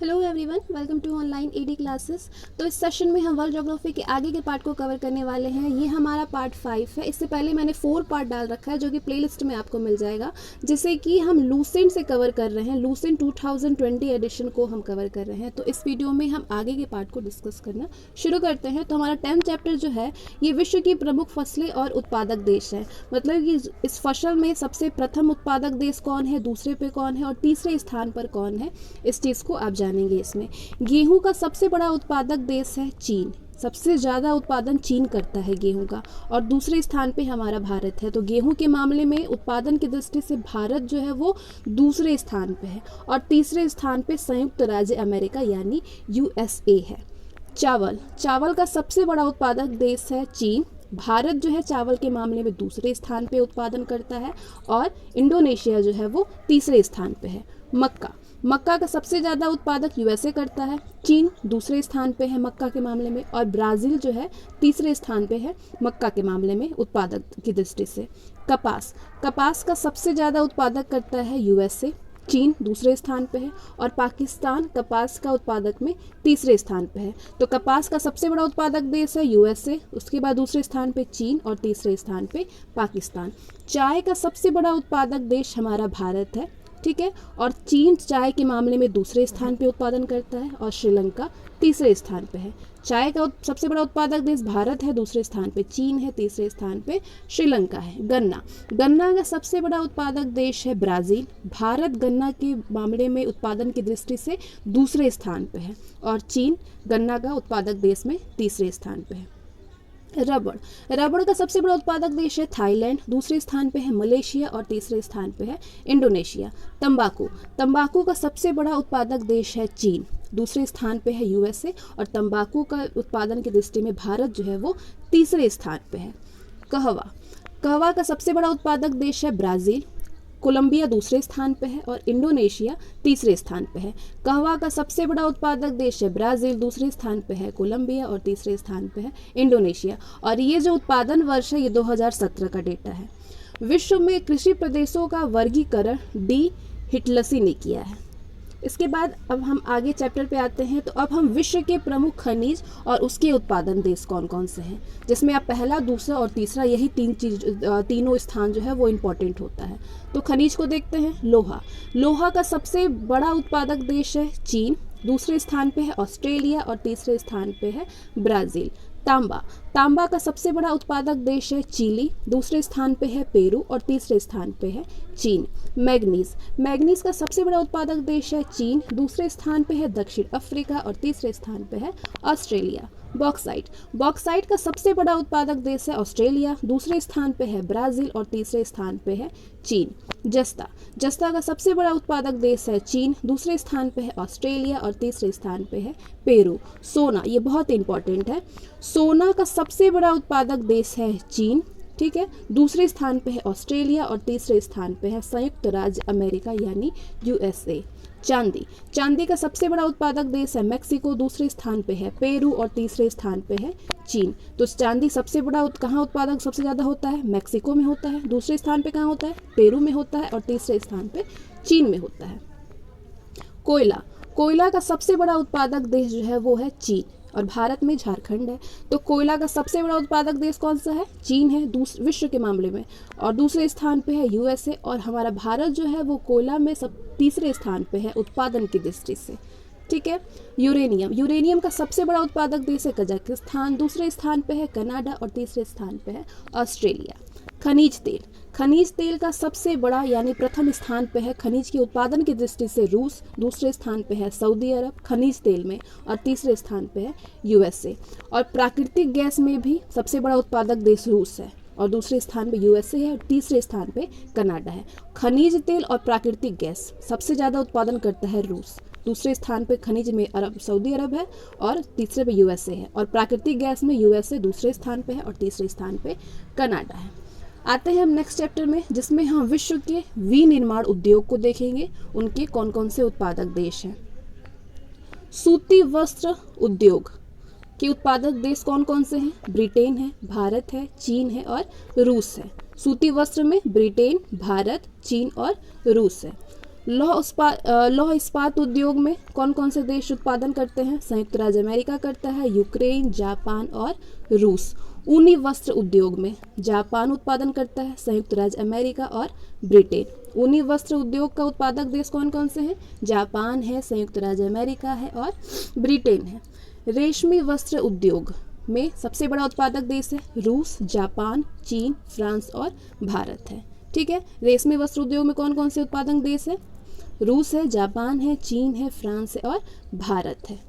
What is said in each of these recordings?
Hello everyone, welcome to online AD classes. तो इस session में हम वर्ल्ड ज्योग्राफी के आगे के पार्ट को कवर करने वाले हैं। ये हमारा पार्ट 5 है। इससे पहले मैंने 4 पार्ट डाल रखा है जो कि प्लेलिस्ट में आपको मिल जाएगा, जिसे कि हम लूसेंट से कवर कर रहे हैं। लूसेंट 2020 एडिशन को हम कवर कर रहे हैं। तो इस वीडियो में हम आगे के पार्ट को डिस्कस करना शुरू करते हैं। तो हमारा 10th चैप्टर जो है ये विश्व की प्रमुख फसलें और उत्पादक देश है। मतलब कि इस फसल में सबसे प्रथम उत्पादक देश कौन है, दूसरे पे कौन है और तीसरे स्थान पर कौन है, इस चीज़ को आप जानेंगे। इसमें गेहूं का सबसे बड़ा उत्पादक देश है चीन। सबसे ज़्यादा उत्पादन चीन करता है गेहूं का, और दूसरे स्थान पे हमारा भारत है। तो गेहूं के मामले में उत्पादन की दृष्टि से भारत जो है वो दूसरे स्थान पे है, और तीसरे स्थान पे संयुक्त राज्य अमेरिका यानी USA है। चावल का सबसे बड़ा उत्पादक देश है चीन। भारत जो है चावल के मामले में दूसरे स्थान पे उत्पादन करता है, और इंडोनेशिया जो है वो तीसरे स्थान पे है। मक्का का सबसे ज़्यादा उत्पादक USA करता है। चीन दूसरे स्थान पे है मक्का के मामले में, और ब्राज़ील जो है तीसरे स्थान पे है मक्का के मामले में उत्पादक की दृष्टि से। कपास का सबसे ज़्यादा उत्पादक करता है USA। चीन दूसरे स्थान पे है, और पाकिस्तान कपास का उत्पादक में तीसरे स्थान पे है। तो कपास का सबसे बड़ा उत्पादक देश है USA, उसके बाद दूसरे स्थान पे चीन और तीसरे स्थान पे पाकिस्तान। चाय का सबसे बड़ा उत्पादक देश हमारा भारत है, ठीक है, और चीन चाय के मामले में दूसरे स्थान पे उत्पादन करता है, और श्रीलंका तीसरे स्थान पे है। चाय का सबसे बड़ा उत्पादक देश भारत है, दूसरे स्थान पे चीन है, तीसरे स्थान पे श्रीलंका है। गन्ना का सबसे बड़ा उत्पादक देश है ब्राज़ील। भारत गन्ना के मामले में उत्पादन की दृष्टि से दूसरे स्थान पे है, और चीन गन्ना का उत्पादक देश में तीसरे स्थान पे है। रबड़ का सबसे बड़ा उत्पादक देश है थाईलैंड। दूसरे स्थान पे है मलेशिया, और तीसरे स्थान पे है इंडोनेशिया। तंबाकू का सबसे बड़ा उत्पादक देश है चीन। दूसरे स्थान पे है USA, और तंबाकू का उत्पादन की दृष्टि में भारत जो है वो तीसरे स्थान पे है। कहवा का सबसे बड़ा उत्पादक देश है ब्राज़ील। कोलंबिया दूसरे स्थान पे है, और इंडोनेशिया तीसरे स्थान पे है। कहवा का सबसे बड़ा उत्पादक देश है ब्राज़ील, दूसरे स्थान पे है कोलंबिया, और तीसरे स्थान पे है इंडोनेशिया। और ये जो उत्पादन वर्ष है ये 2017 का डेटा है। विश्व में कृषि प्रदेशों का वर्गीकरण डी हिटलसी ने किया है। इसके बाद अब हम आगे चैप्टर पे आते हैं। तो अब हम विश्व के प्रमुख खनिज और उसके उत्पादन देश कौन कौन से हैं, जिसमें आप पहला, दूसरा और तीसरा, यही तीनों स्थान जो है वो इम्पोर्टेंट होता है। तो खनिज को देखते हैं। लोहा का सबसे बड़ा उत्पादक देश है चीन। दूसरे स्थान पे है ऑस्ट्रेलिया, और तीसरे स्थान पे है ब्राज़ील। तांबा का सबसे बड़ा उत्पादक देश है चिली। दूसरे स्थान पे है पेरू, और तीसरे स्थान पे है चीन। मैग्नीज का सबसे बड़ा उत्पादक देश है चीन। दूसरे स्थान पे है दक्षिण अफ्रीका, और तीसरे स्थान पे है ऑस्ट्रेलिया। बॉक्साइट का सबसे बड़ा उत्पादक देश है ऑस्ट्रेलिया। दूसरे स्थान पे है ब्राज़ील, और तीसरे स्थान पे है चीन। जस्ता का सबसे बड़ा उत्पादक देश है चीन। दूसरे स्थान पे है ऑस्ट्रेलिया, और तीसरे स्थान पे है पेरू। सोना, ये बहुत इंपॉर्टेंट है। सोना का सबसे बड़ा उत्पादक देश है चीन, ठीक है। दूसरे स्थान पे है ऑस्ट्रेलिया, और तीसरे स्थान पे है संयुक्त राज्य अमेरिका यानी USA। चांदी का सबसे बड़ा उत्पादक देश है मेक्सिको। दूसरे स्थान पे है पेरू, और तीसरे स्थान पे है चीन। तो चांदी सबसे बड़ा कहाँ उत्पादक सबसे ज़्यादा होता है? मेक्सिको में होता है। दूसरे स्थान पे कहाँ होता है? पेरू में होता है, और तीसरे स्थान पे चीन में होता है। कोयला का सबसे बड़ा उत्पादक देश जो है वो है चीन, और भारत में झारखंड है। तो कोयला का सबसे बड़ा उत्पादक देश कौन सा है? चीन है विश्व के मामले में, और दूसरे स्थान पे है USA, और हमारा भारत जो है वो कोयला में तीसरे स्थान पे है उत्पादन की दृष्टि से, ठीक है। यूरेनियम का सबसे बड़ा उत्पादक देश है कजाकिस्तान। दूसरे स्थान पे है कनाडा, और तीसरे स्थान पे है ऑस्ट्रेलिया। खनिज तेल का सबसे बड़ा यानी प्रथम स्थान पे है खनिज के उत्पादन की दृष्टि से रूस। दूसरे स्थान पे है सऊदी अरब खनिज तेल में, और तीसरे स्थान पे है USA। और प्राकृतिक गैस में भी सबसे बड़ा उत्पादक देश रूस है, और दूसरे स्थान पे USA है, और तीसरे स्थान पे कनाडा है। खनिज तेल और प्राकृतिक गैस सबसे ज़्यादा उत्पादन करता है रूस। दूसरे स्थान पे खनिज में सऊदी अरब है, और तीसरे पे USA है। और प्राकृतिक गैस में USA दूसरे स्थान पे है, और तीसरे स्थान पे कनाडा है। आते हैं हम नेक्स्ट चैप्टर में, जिसमें हम विश्व के विनिर्माण उद्योग को देखेंगे। उनके कौन कौन से उत्पादक देश हैं। सूती वस्त्र उद्योग के उत्पादक देश कौन कौन से हैं? ब्रिटेन है, भारत है, चीन है, और रूस है। सूती वस्त्र में ब्रिटेन, भारत, चीन और रूस है। लौह इस्पात उद्योग में कौन कौन से देश उत्पादन करते हैं? संयुक्त राज्य अमेरिका करता है, यूक्रेन, जापान और रूस। ऊनी वस्त्र उद्योग में जापान उत्पादन करता है, संयुक्त राज्य अमेरिका और ब्रिटेन। ऊनी वस्त्र उद्योग का उत्पादक देश कौन कौन से हैं? जापान है, संयुक्त राज्य अमेरिका है और ब्रिटेन है। रेशमी वस्त्र उद्योग में सबसे बड़ा उत्पादक देश है रूस, जापान, चीन, फ्रांस और भारत है। ठीक है, रेशमी वस्त्र उद्योग में कौन कौन से उत्पादक देश है? रूस है, जापान है, चीन है, फ्रांस है और भारत है।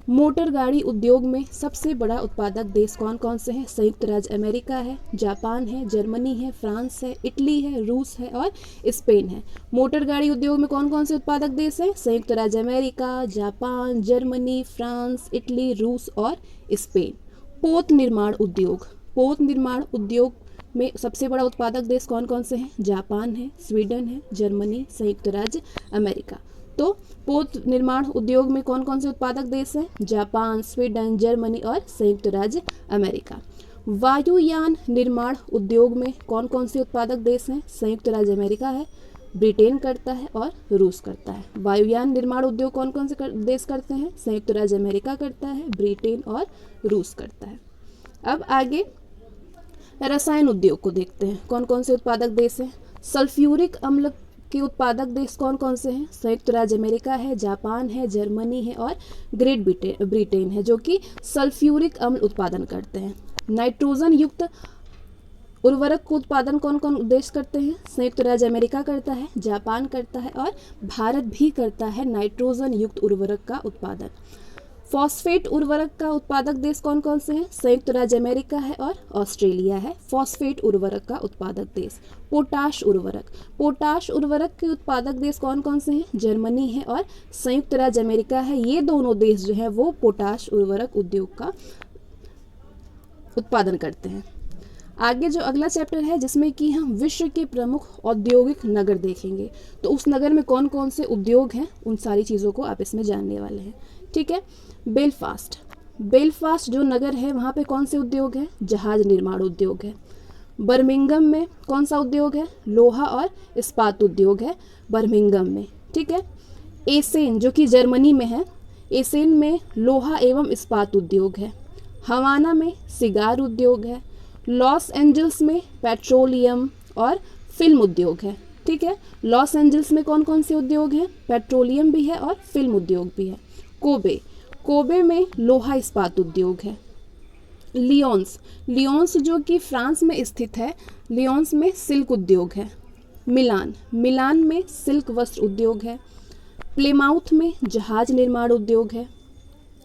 मोटर गाड़ी उद्योग में सबसे बड़ा उत्पादक देश कौन कौन से हैं? संयुक्त राज्य अमेरिका है, जापान है, जर्मनी है, फ्रांस है, इटली है, रूस है और स्पेन है। मोटर गाड़ी उद्योग में कौन कौन से उत्पादक देश हैं? संयुक्त राज्य America, Japan, Germany, France, Italy, रूस और स्पेन। पोत निर्माण उद्योग में सबसे बड़ा उत्पादक देश कौन कौन से हैं? जापान है, स्वीडन है, जर्मनी, संयुक्त राज्य अमेरिका। तो पोत निर्माण उद्योग में कौन कौन से उत्पादक देश हैं? जापान, स्वीडन, जर्मनी और संयुक्त राज्य अमेरिका। वायुयान निर्माण उद्योग में कौन कौन से उत्पादक देश हैं? संयुक्त राज्य अमेरिका है, ब्रिटेन करता है और रूस करता है। वायुयान निर्माण उद्योग कौन कौन से देश करते हैं? संयुक्त राज्य अमेरिका करता है, ब्रिटेन और रूस करता है। अब आगे रसायन उद्योग को देखते हैं, कौन कौन से उत्पादक देश हैं। सल्फ्यूरिक अम्ल के उत्पादक देश कौन कौन से हैं? संयुक्त राज्य अमेरिका है, जापान है, जर्मनी है और ग्रेट ब्रिटेन है, जो कि सल्फ्यूरिक अम्ल उत्पादन करते हैं। नाइट्रोजन युक्त उर्वरक का उत्पादन कौन कौन देश करते हैं? संयुक्त राज्य अमेरिका करता है, जापान करता है और भारत भी करता है नाइट्रोजन युक्त उर्वरक का उत्पादन। फॉस्फेट उर्वरक का उत्पादक देश कौन कौन से हैं? संयुक्त राज्य अमेरिका है और ऑस्ट्रेलिया है फॉस्फेट उर्वरक का उत्पादक देश। पोटाश उर्वरक के उत्पादक देश कौन कौन से हैं? जर्मनी है और संयुक्त राज्य अमेरिका है। ये दोनों देश जो है वो पोटाश उर्वरक उद्योग का उत्पादन करते हैं। आगे जो अगला चैप्टर है जिसमें कि हम विश्व के प्रमुख औद्योगिक नगर देखेंगे, तो उस नगर में कौन कौन से उद्योग हैं उन सारी चीज़ों को आप इसमें जानने वाले हैं। ठीक है, बेलफास्ट जो नगर है वहाँ पे कौन से उद्योग है? जहाज निर्माण उद्योग है। बर्मिंघम में कौन सा उद्योग है? लोहा और इस्पात उद्योग है बर्मिंघम में। ठीक है, एसेन जो कि जर्मनी में है, एसेन में लोहा एवं इस्पात उद्योग है। हवाना में सिगार उद्योग है। लॉस एंजल्स में पेट्रोलियम और फिल्म उद्योग है। ठीक है, लॉस एंजल्स में कौन कौन से उद्योग हैं? पेट्रोलियम भी है और फिल्म उद्योग भी है। कोबे में लोहा इस्पात उद्योग है। लियोन्स जो कि फ्रांस में स्थित है, लियोन्स में सिल्क उद्योग है। मिलान में सिल्क वस्त्र उद्योग है। प्लेमाउथ में जहाज निर्माण उद्योग है।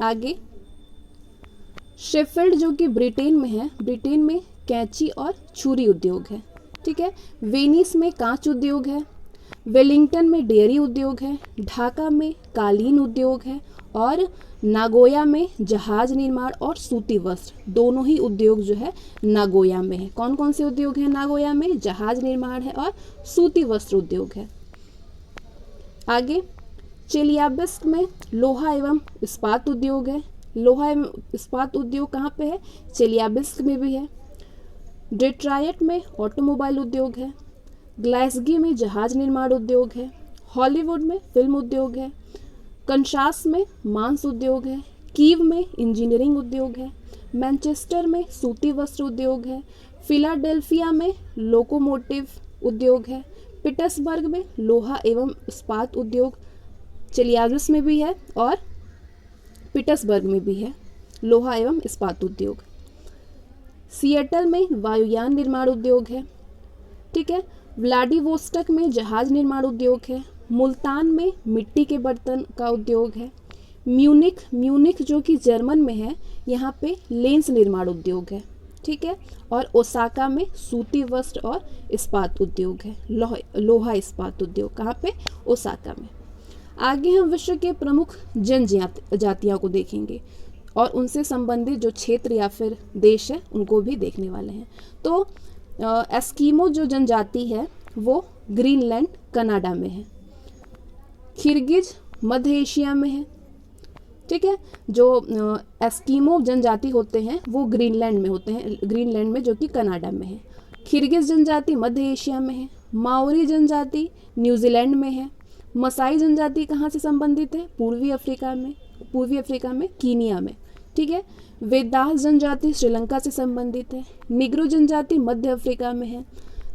आगे शेफील्ड जो कि ब्रिटेन में है, ब्रिटेन में कैंची और छुरी उद्योग है। ठीक है, वेनिस में कांच उद्योग है। वेलिंगटन में डेयरी उद्योग है। ढाका में कालीन उद्योग है और नागोया में जहाज निर्माण और सूती वस्त्र, दोनों ही उद्योग जो है नागोया में है। कौन कौन से उद्योग हैं नागोया में? जहाज निर्माण है और सूती वस्त्र उद्योग है। आगे चेलियाबिस्क में लोहा एवं इस्पात उद्योग है। लोहा एवं इस्पात उद्योग कहाँ पे है? चेलियाबिस्क में भी है। डेट्रायट में ऑटोमोबाइल उद्योग है। ग्लासगी में जहाज निर्माण उद्योग है। हॉलीवुड में फिल्म उद्योग है। कंशास में मांस उद्योग है। कीव में इंजीनियरिंग उद्योग है। मैनचेस्टर में सूती वस्त्र उद्योग है। फिलाडेल्फिया में लोकोमोटिव उद्योग है। पीटर्सबर्ग में लोहा एवं इस्पात उद्योग चेलियाबिस्क में भी है और पीटर्सबर्ग में भी है लोहा एवं इस्पात उद्योग। सिएटल में वायुयान निर्माण उद्योग है। ठीक है, व्लादिवोस्टक में जहाज निर्माण उद्योग है। मुल्तान में मिट्टी के बर्तन का उद्योग है। म्यूनिख जो कि जर्मन में है, यहाँ पे लेंस निर्माण उद्योग है। ठीक है, और ओसाका में सूती वस्त्र और इस्पात उद्योग है, लोहा इस्पात उद्योग। कहाँ पे? ओसाका में। आगे हम विश्व के प्रमुख जनजातियों को देखेंगे और उनसे संबंधित जो क्षेत्र या फिर देश है उनको भी देखने वाले हैं। तो एस्कीमो जो जनजाति है वो ग्रीनलैंड कनाडा में है। किर्गिज मध्य एशिया में है। ठीक है, जो एस्कीमो जनजाति होते हैं वो ग्रीनलैंड में होते हैं, ग्रीनलैंड में जो कि कनाडा में है। किर्गिज जनजाति मध्य एशिया में है। माओरी जनजाति न्यूजीलैंड में है। मसाई जनजाति कहाँ से संबंधित है? पूर्वी अफ्रीका में कीनिया में। ठीक है। वेदास जनजाति श्रीलंका से संबंधित है। निग्रो जनजाति मध्य अफ्रीका में है।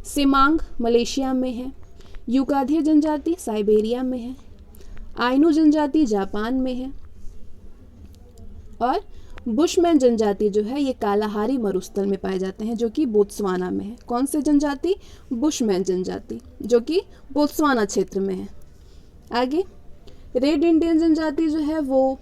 सिमांग मलेशिया में है। युगाधिया जनजाति साइबेरिया में है। आइनू जनजाति जापान में है। और बुशमैन जनजाति जो है ये कालाहारी मरुस्थल में पाए जाते हैं, जो कि बोत्सवाना में है। कौन से जनजाति? बुशमैन जनजाति, जो कि बोत्सवाना क्षेत्र में है। आगे रेड इंडियन जनजाति जो है वो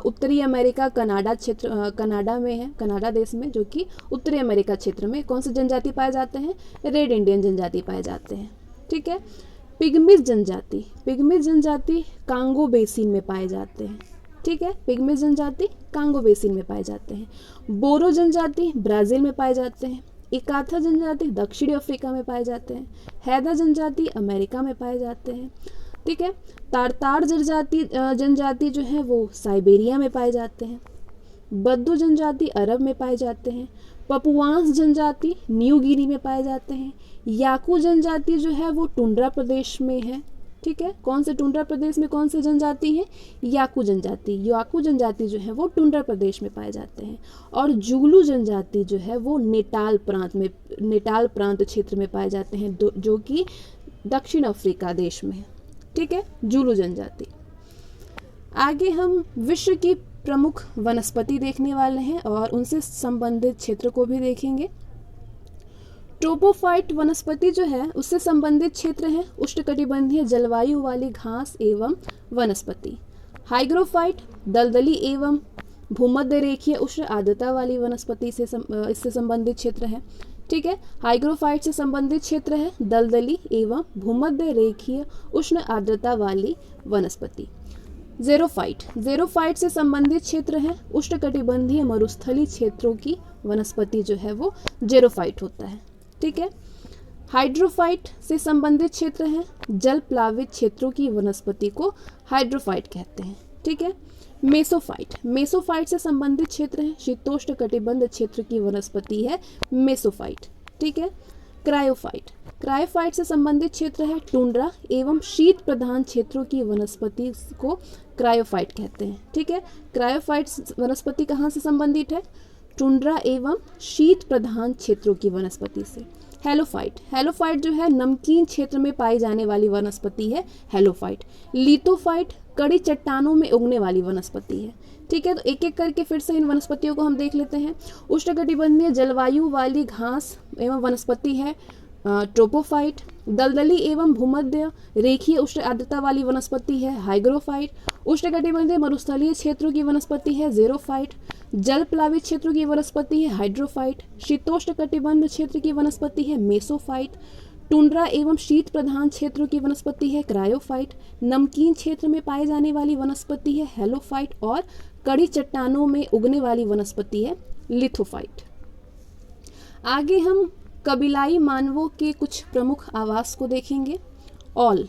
उत्तरी अमेरिका कनाडा में है, कनाडा देश में, जो कि उत्तरी अमेरिका क्षेत्र में कौन से जनजाति पाए जाते हैं? रेड इंडियन जनजाति पाए जाते हैं। ठीक है। पिग्मीज जनजाति कांगो बेसिन में पाए जाते हैं। ठीक है। पिग्मीज जनजाति कांगो बेसिन में पाए जाते हैं। बोरो जनजाति ब्राज़ील में पाए जाते हैं। इकाथा जनजाति दक्षिणी अफ्रीका में पाए जाते हैं। हैदा जनजाति अमेरिका में पाए जाते हैं। ठीक है। तारतार जनजाति जो है वो साइबेरिया में पाए जाते हैं। बद्दू जनजाति अरब में पाए जाते हैं। पपुआंस जनजाति न्यू गिनी में पाए जाते हैं। याकू जनजाति जो है वो टुंड्रा प्रदेश में है। ठीक है। कौन से टुंड्रा प्रदेश में कौन से जनजाति है? याकू जनजाति जो है वो टुंड्रा प्रदेश में पाए जाते हैं। और जुगलू जनजाति जो है वो नेटाल प्रांत क्षेत्र में पाए जाते हैं, जो कि दक्षिण अफ्रीका देश में है। ठीक है। जुलू जनजाति। आगे हम विश्व की प्रमुख वनस्पति देखने वाले हैं और उनसे संबंधित क्षेत्र को भी देखेंगे। ट्रोपोफाइट वनस्पति जो है उससे संबंधित क्षेत्र है उष्णकटिबंधीय जलवायु वाली घास एवं वनस्पति। हाइग्रोफाइट दलदली एवं भूमध्य रेखीय उष्ण आर्द्रता वाली वनस्पति से इससे संबंधित क्षेत्र है। ठीक है। हाइग्रोफाइट से संबंधित क्षेत्र है दलदली एवं भूमध्य रेखीय उष्ण आर्द्रता वाली वनस्पति। ज़ेरोफाइट से संबंधित क्षेत्र है उष्णकटिबंधीय मरुस्थलीय क्षेत्रों की वनस्पति जो है वो ज़ेरोफाइट होता है। ठीक है। हाइड्रोफाइट से संबंधित क्षेत्र है जल प्लावित क्षेत्रों की वनस्पति को हाइड्रोफाइट कहते हैं। ठीक है। मेसोफाइट से संबंधित क्षेत्र है शीतोष्ण कटिबंध क्षेत्र की वनस्पति है मेसोफाइट। ठीक है। क्रायोफाइट से संबंधित क्षेत्र है टुंड्रा एवं शीत प्रधान क्षेत्रों की वनस्पति को क्रायोफाइट कहते हैं। ठीक है। क्रायोफाइट वनस्पति कहाँ से संबंधित है? टुंड्रा एवं शीत प्रधान क्षेत्रों की वनस्पति से। हेलोफाइट जो है नमकीन क्षेत्र में पाई जाने वाली वनस्पति है हेलोफाइट। लिथोफाइट कड़ी चट्टानों में उगने वाली वनस्पति है। ठीक है। तो एक एक करके फिर से इन वनस्पतियों को हम देख लेते हैं। उष्णकटिबंधीय जलवायु वाली घास एवं वनस्पति है ट्रोपोफाइट। दलदली एवं भूमध्य रेखीय उष्ण आर्द्रता वाली वनस्पति है हाइग्रोफाइट। उष्णकटिबंधीय मरुस्थलीय क्षेत्रों की वनस्पति है ज़ेरोफाइट। जल प्लावित क्षेत्रों की वनस्पति है हाइड्रोफाइट। शीतोष्ण कटिबंध क्षेत्र की वनस्पति है मेसोफाइट। टुंड्रा एवं शीत प्रधान क्षेत्रों की वनस्पति है क्रायोफाइट। नमकीन क्षेत्र में पाए जाने वाली वनस्पति है हेलोफाइट और कड़ी चट्टानों में उगने वाली वनस्पति है लिथोफाइट। आगे हम कबीलाई मानवों के कुछ प्रमुख आवास को देखेंगे। ऑल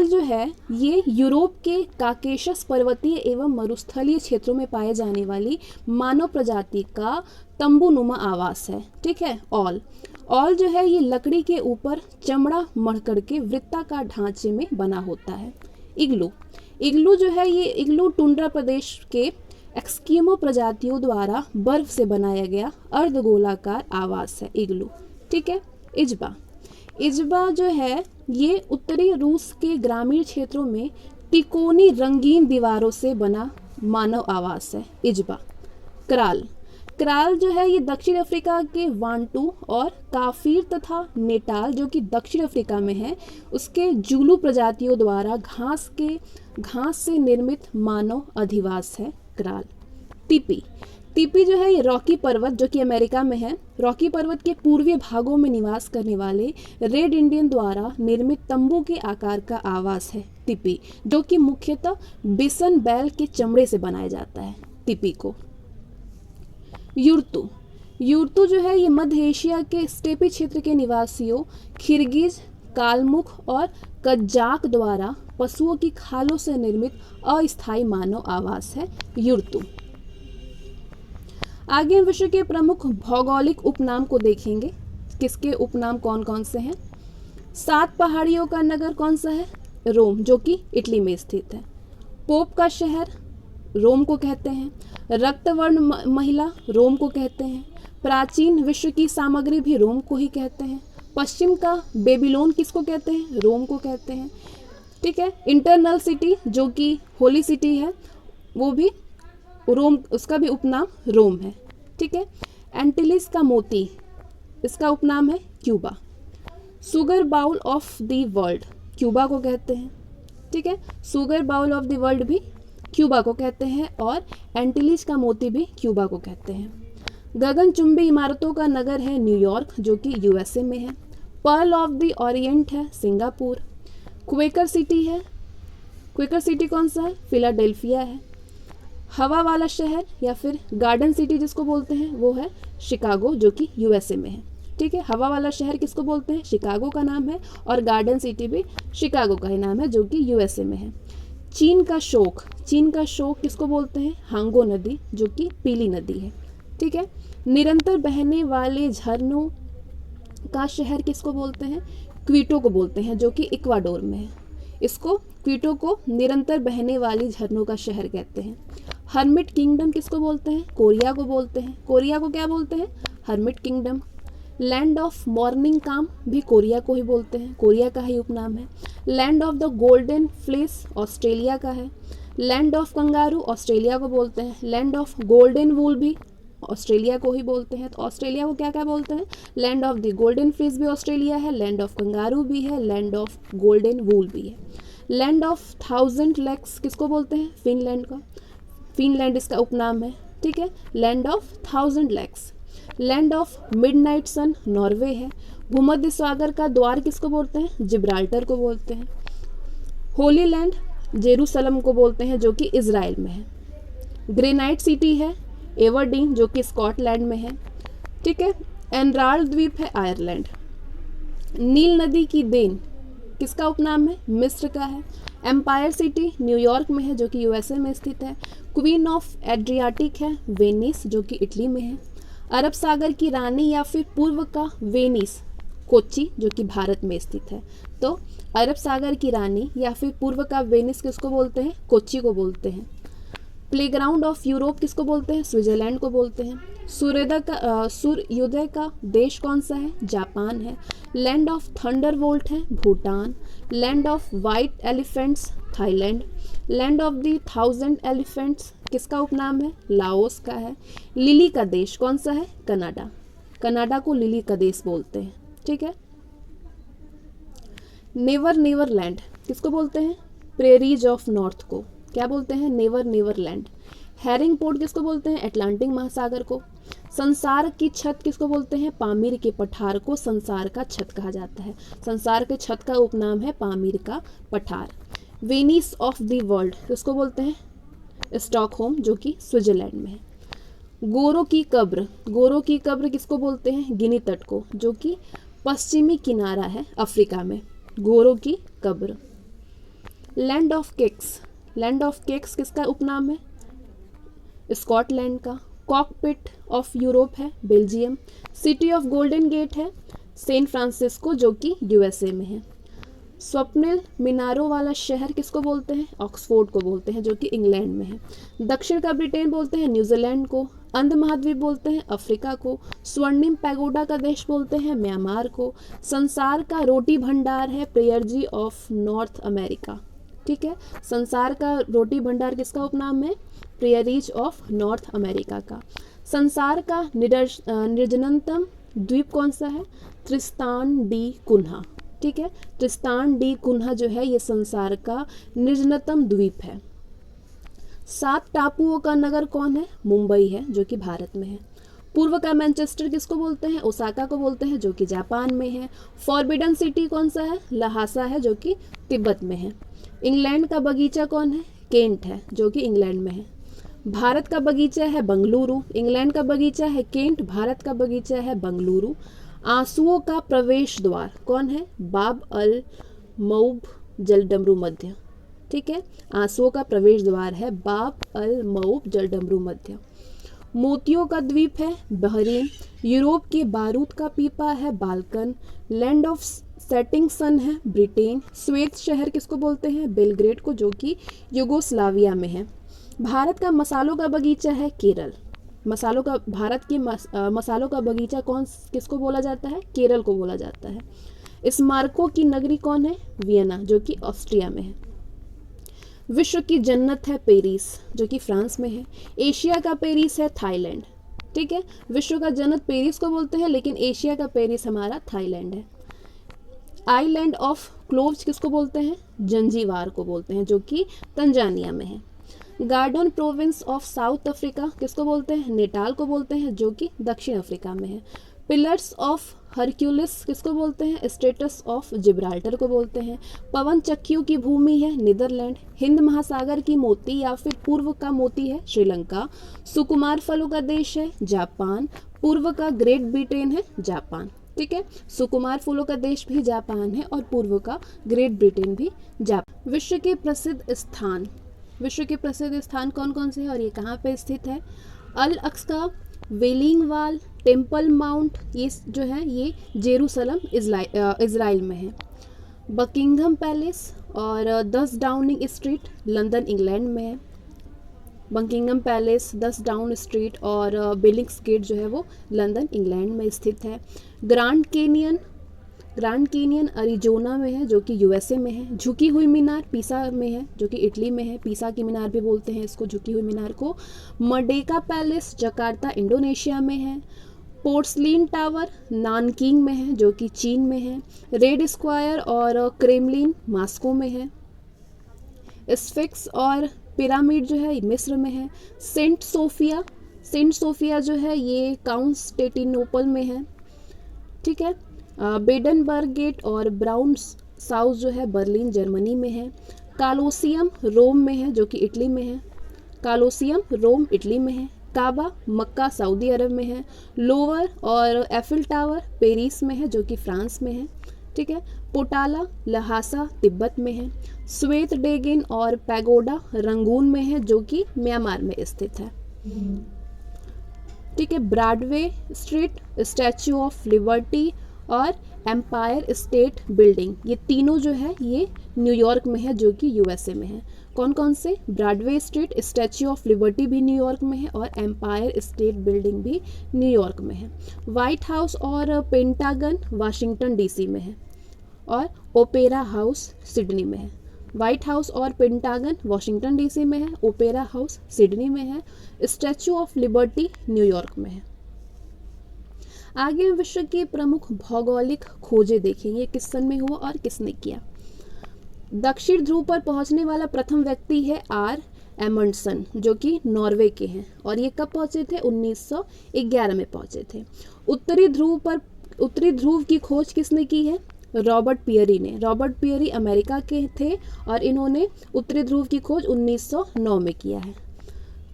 जो है ये यूरोप के काकेशस पर्वतीय एवं मरुस्थलीय क्षेत्रों में पाए जाने वाली मानव प्रजाति का तंबूनुमा आवास है। ठीक है। ऑल जो है ये लकड़ी के ऊपर चमड़ा मढ़कर के वृत्ताकार ढांचे में बना होता है। इग्लू जो है ये इग्लू टुंड्रा प्रदेश के एक्सकीमो प्रजातियों द्वारा बर्फ से बनाया गया अर्धगोलाकार आवास है इग्लू। ठीक है। इजबा जो है ये उत्तरी रूस के ग्रामीण क्षेत्रों में तिकोनी रंगीन दीवारों से बना मानव आवास है इजबा। क्राल जो है ये दक्षिण अफ्रीका के वांटू और काफिर तथा नेटाल जो कि दक्षिण अफ्रीका में है उसके जुलू प्रजातियों द्वारा घास से निर्मित मानव अधिवास है क्राल। टीपी जो है ये रॉकी पर्वत जो कि अमेरिका में है, रॉकी पर्वत के पूर्वी भागों में निवास करने वाले रेड इंडियन द्वारा निर्मित तंबू के आकार का आवास है टीपी, जो कि मुख्यतः बिसन बैल के चमड़े से बनाया जाता है टीपी को। यूर्तु जो है ये मध्य एशिया के स्टेपी क्षेत्र के निवासियों किर्गिज, कालमुख और कज्जाक द्वारा पशुओं की खालों से निर्मित अस्थायी मानव आवास है यूर्तु। आगे विश्व के प्रमुख भौगोलिक उपनाम को देखेंगे, किसके उपनाम कौन कौन से हैं। 7 पहाड़ियों का नगर कौन सा है? रोम, जो कि इटली में स्थित है। पोप का शहर रोम को कहते हैं। रक्तवर्ण महिला रोम को कहते हैं। प्राचीन विश्व की सामग्री भी रोम को ही कहते हैं। पश्चिम का बेबीलोन किसको कहते हैं? रोम को कहते हैं। ठीक है। इंटरनल सिटी जो कि होली सिटी है वो भी रोम, उसका भी उपनाम रोम है। ठीक है। एंटिलिस का मोती, इसका उपनाम है Cuba. Sugar bowl of the world Cuba को कहते हैं। ठीक है। Sugar bowl of the world भी क्यूबा को कहते हैं और एंटिलिस का मोती भी क्यूबा को कहते हैं। गगनचुंबी इमारतों का नगर है न्यूयॉर्क, जो कि यूएसए में है। पर्ल ऑफ द ओरिएंट है सिंगापुर। क्वेकर सिटी है, क्वेकर सिटी कौन सा है? फिलाडेल्फिया है। हवा वाला शहर या फिर गार्डन सिटी जिसको बोलते हैं वो है शिकागो, जो कि यूएसए में है। ठीक है। हवा वाला शहर किसको बोलते हैं? शिकागो का नाम है, और गार्डन सिटी भी शिकागो का ही नाम है, जो कि यूएसए में है। चीन का शोक, चीन का शोक किसको बोलते हैं? हांगो नदी, जो कि पीली नदी है। ठीक है। निरंतर बहने वाले झरनों का शहर किसको बोलते हैं? क्वीटो को बोलते हैं, जो कि इक्वाडोर में है। इसको क्वीटो को निरंतर बहने वाली झरनों का शहर कहते हैं। हर्मिट किंगडम किसको बोलते हैं? कोरिया को बोलते हैं। कोरिया को क्या बोलते हैं? Hermit kingdom. Land of morning काम भी कोरिया को ही बोलते हैं, कोरिया का ही उपनाम है। Land of the golden flesh Australia का है। लैंड ऑफ कंगारू ऑस्ट्रेलिया को बोलते हैं। लैंड ऑफ गोल्डन वूल भी ऑस्ट्रेलिया को ही बोलते हैं। तो ऑस्ट्रेलिया को क्या क्या बोलते हैं? Land of the golden flesh भी ऑस्ट्रेलिया है, लैंड ऑफ कंगारू भी है, लैंड ऑफ गोल्डन वूल भी है। लैंड ऑफ 1000 लेक्स किसको बोलते हैं? फिनलैंड का, फिनलैंड इसका उपनाम है। ठीक है। Land of 1000 lakes. Land of midnight sun Norway है। भूमध्य सागर का द्वार किसको बोलते हैं? जिब्राल्टर को बोलते हैं। होली लैंड जेरूसलम को बोलते हैं, जो कि इजराइल में है। ग्रेनाइट सिटी है एवरडीन, जो कि स्कॉटलैंड में है। ठीक है। एनराल्ड द्वीप है आयरलैंड। नील नदी की देन किसका उपनाम है? मिस्र का है। एम्पायर सिटी न्यूयॉर्क में है, जो कि यूएसए में स्थित है। क्वीन ऑफ एड्रियाटिक है वेनिस, जो कि इटली में है। अरब सागर की रानी या फिर पूर्व का वेनिस कोच्चि, जो कि भारत में स्थित है। तो अरब सागर की रानी या फिर पूर्व का वेनिस किसको बोलते हैं? कोच्चि को बोलते हैं। प्लेग्राउंड ऑफ यूरोप किसको बोलते हैं? स्विट्जरलैंड को बोलते हैं। सूर्योदय का देश कौन सा है? जापान है। लैंड ऑफ थंडर वोल्ट है Bhutan. Land of white elephants Thailand. Land of the 1000 elephants किसका उपनाम है? लाओस का है। लिली का देश कौन सा है? कनाडा, कनाडा को लिली का देश बोलते हैं। ठीक है। नेवर नेवर लैंड किसको बोलते हैं? प्रेरीज ऑफ नॉर्थ को क्या बोलते हैं? Never never land. Herring port किसको बोलते हैं? अटलांटिक महासागर को। संसार की छत किसको बोलते हैं? पामीर के पठार को संसार का छत कहा जाता है। संसार के छत का उपनाम है पामीर का पठार। वेनिस ऑफ द वर्ल्ड किसको बोलते हैं? स्टॉकहोम, जो कि स्विट्जरलैंड में है। गोरो की कब्र, गोरो की कब्र किसको बोलते हैं? गिनी तट को, जो कि पश्चिमी किनारा है अफ्रीका में। गोरो की कब्र। Land of cakes, land of cakes किसका उपनाम है? स्कॉटलैंड का। कॉकपिट ऑफ यूरोप है Belgium. City of golden gate है सैन फ्रांसिस्को, जो कि यूएसए में है। स्वप्निल मीनारों वाला शहर किसको बोलते हैं? ऑक्सफोर्ड को बोलते हैं, जो कि इंग्लैंड में है। दक्षिण का ब्रिटेन बोलते हैं न्यूजीलैंड को। अंध महाद्वीप बोलते हैं अफ्रीका को। स्वर्णिम पैगोडा का देश बोलते हैं म्यांमार को। संसार का रोटी भंडार है प्रेयर्जी ऑफ नॉर्थ अमेरिका। ठीक है। संसार का रोटी भंडार किसका उपनाम है? प्रेयरीज ऑफ नॉर्थ अमेरिका का। संसार का निर्जनतम द्वीप कौन सा है? Tristan D Cunha. ठीक है। त्रिस्तान डी कुन्हा जो है ये संसार का निर्जनतम द्वीप है। 7 टापुओं का नगर कौन है? मुंबई है, जो कि भारत में है। पूर्व का मैनचेस्टर किसको बोलते हैं? ओसाका को बोलते हैं, जो कि जापान में है। फॉरबिडन सिटी कौन सा है? लहासा है, जो कि तिब्बत में है। इंग्लैंड का बगीचा कौन है? केंट है, जो कि इंग्लैंड में है। भारत का बगीचा है बंगलुरु। इंग्लैंड का बगीचा है केंट, भारत का बगीचा है बंगलुरु। आंसुओं का प्रवेश द्वार कौन है? बाब अल मऊब जलडमरू मध्य। ठीक है। आंसुओं का प्रवेश द्वार है बाब अल मऊब जलडमरू मध्य। मोतियों का द्वीप है बहरीन। यूरोप के बारूद का पीपा है Balkan. Land of setting sun है ब्रिटेन। श्वेत शहर किसको बोलते हैं? बेलग्रेड को, जो कि युगोस्लाविया में है। भारत का मसालों का बगीचा है केरल। भारत के मसालों का बगीचा किसको बोला जाता है? केरल को बोला जाता है। स्मारकों की नगरी कौन है? वियना, जो कि ऑस्ट्रिया में है। विश्व की जन्नत है पेरिस, जो कि फ्रांस में है। एशिया का पेरिस है थाईलैंड। ठीक है, विश्व का जन्नत पेरिस को बोलते हैं, लेकिन एशिया का पेरिस हमारा थाईलैंड है। आइलैंड ऑफ क्लोव्स किसको बोलते हैं? जंजीबार को बोलते हैं, जो कि तंजानिया में है। Garden province of south Africa किसको बोलते हैं? नेटाल को बोलते हैं, जो कि दक्षिण अफ्रीका में है। पिलर्स ऑफ हरक्यूलिस किसको बोलते हैं? स्टेटस ऑफ जिब्राल्टर को बोलते हैं। पवन चक्कियों की भूमि है नीदरलैंड। हिंद महासागर की मोती या फिर पूर्व का मोती है श्रीलंका। सुकुमार फलों का देश है जापान। पूर्व का ग्रेट ब्रिटेन है जापान। ठीक है, सुकुमार फूलों का देश भी जापान है और पूर्व का ग्रेट ब्रिटेन भी जापान। विश्व के प्रसिद्ध स्थान कौन कौन से हैं और ये कहाँ पे स्थित है? अल अक्सा, वेलिंग वाल, टेम्पल माउंट, ये जो है ये जेरूसलम इज़राइल में है। बकिंघम पैलेस और 10 डाउनिंग स्ट्रीट लंदन इंग्लैंड में है। बकिंघम पैलेस, 10 डाउन स्ट्रीट और बिलिंग्स गेट जो है वो लंदन इंग्लैंड में स्थित है। ग्रैंड कैनियन अरिजोना में है, जो कि यूएसए में है। झुकी हुई मीनार पीसा में है, जो कि इटली में है। पीसा की मीनार भी बोलते हैं इसको, झुकी हुई मीनार को। मर्डेका पैलेस जकार्ता इंडोनेशिया में है। पोर्सलिन टावर नानकिंग में है, जो कि चीन में है। रेड स्क्वायर और क्रेमलिन मॉस्को में है। स्फिंक्स और पिरामिड जो है मिस्र में है। सेंट सोफिया जो है ये कांस्टेंटिनोपल में है। ठीक है, बेडनबर्ग गेट और ब्राउन साउथ जो है बर्लिन जर्मनी में है। कालोसियम रोम में है, जो कि इटली में है। काबा मक्का सऊदी अरब में है। लोवर और एफिल टावर पेरिस में है, जो कि फ्रांस में है। ठीक है, पोटाला लहासा तिब्बत में है। श्वेत डेगन और पैगोडा रंगून में है, जो कि म्यांमार में स्थित है। ठीक है, Broadway street, statue of liberty और एम्पायर स्टेट बिल्डिंग, ये तीनों जो है ये न्यूयॉर्क में है, जो कि यूएसए में है। कौन कौन से? Broadway street, statue of liberty भी न्यूयॉर्क में है और एम्पायर स्टेट बिल्डिंग भी न्यूयॉर्क में है। व्हाइट हाउस और पेंटागन वाशिंगटन डीसी में है और ओपेरा हाउस सिडनी में है। व्हाइट हाउस और पेंटागन वाशिंगटन डीसी में है, ओपेरा हाउस सिडनी में है, स्टैच्यू ऑफ लिबर्टी न्यूयॉर्क में है। आगे विश्व की प्रमुख भौगोलिक खोजें देखेंगे, किस सन में हुआ और किसने किया। दक्षिण ध्रुव पर पहुंचने वाला प्रथम व्यक्ति है आर एमंडसन, जो कि नॉर्वे के हैं और ये कब पहुंचे थे? 1911 में पहुंचे थे। उत्तरी ध्रुव की खोज किसने की है? रॉबर्ट पियरी ने। रॉबर्ट पियरी अमेरिका के थे और इन्होंने उत्तरी ध्रुव की खोज 1909 में किया है।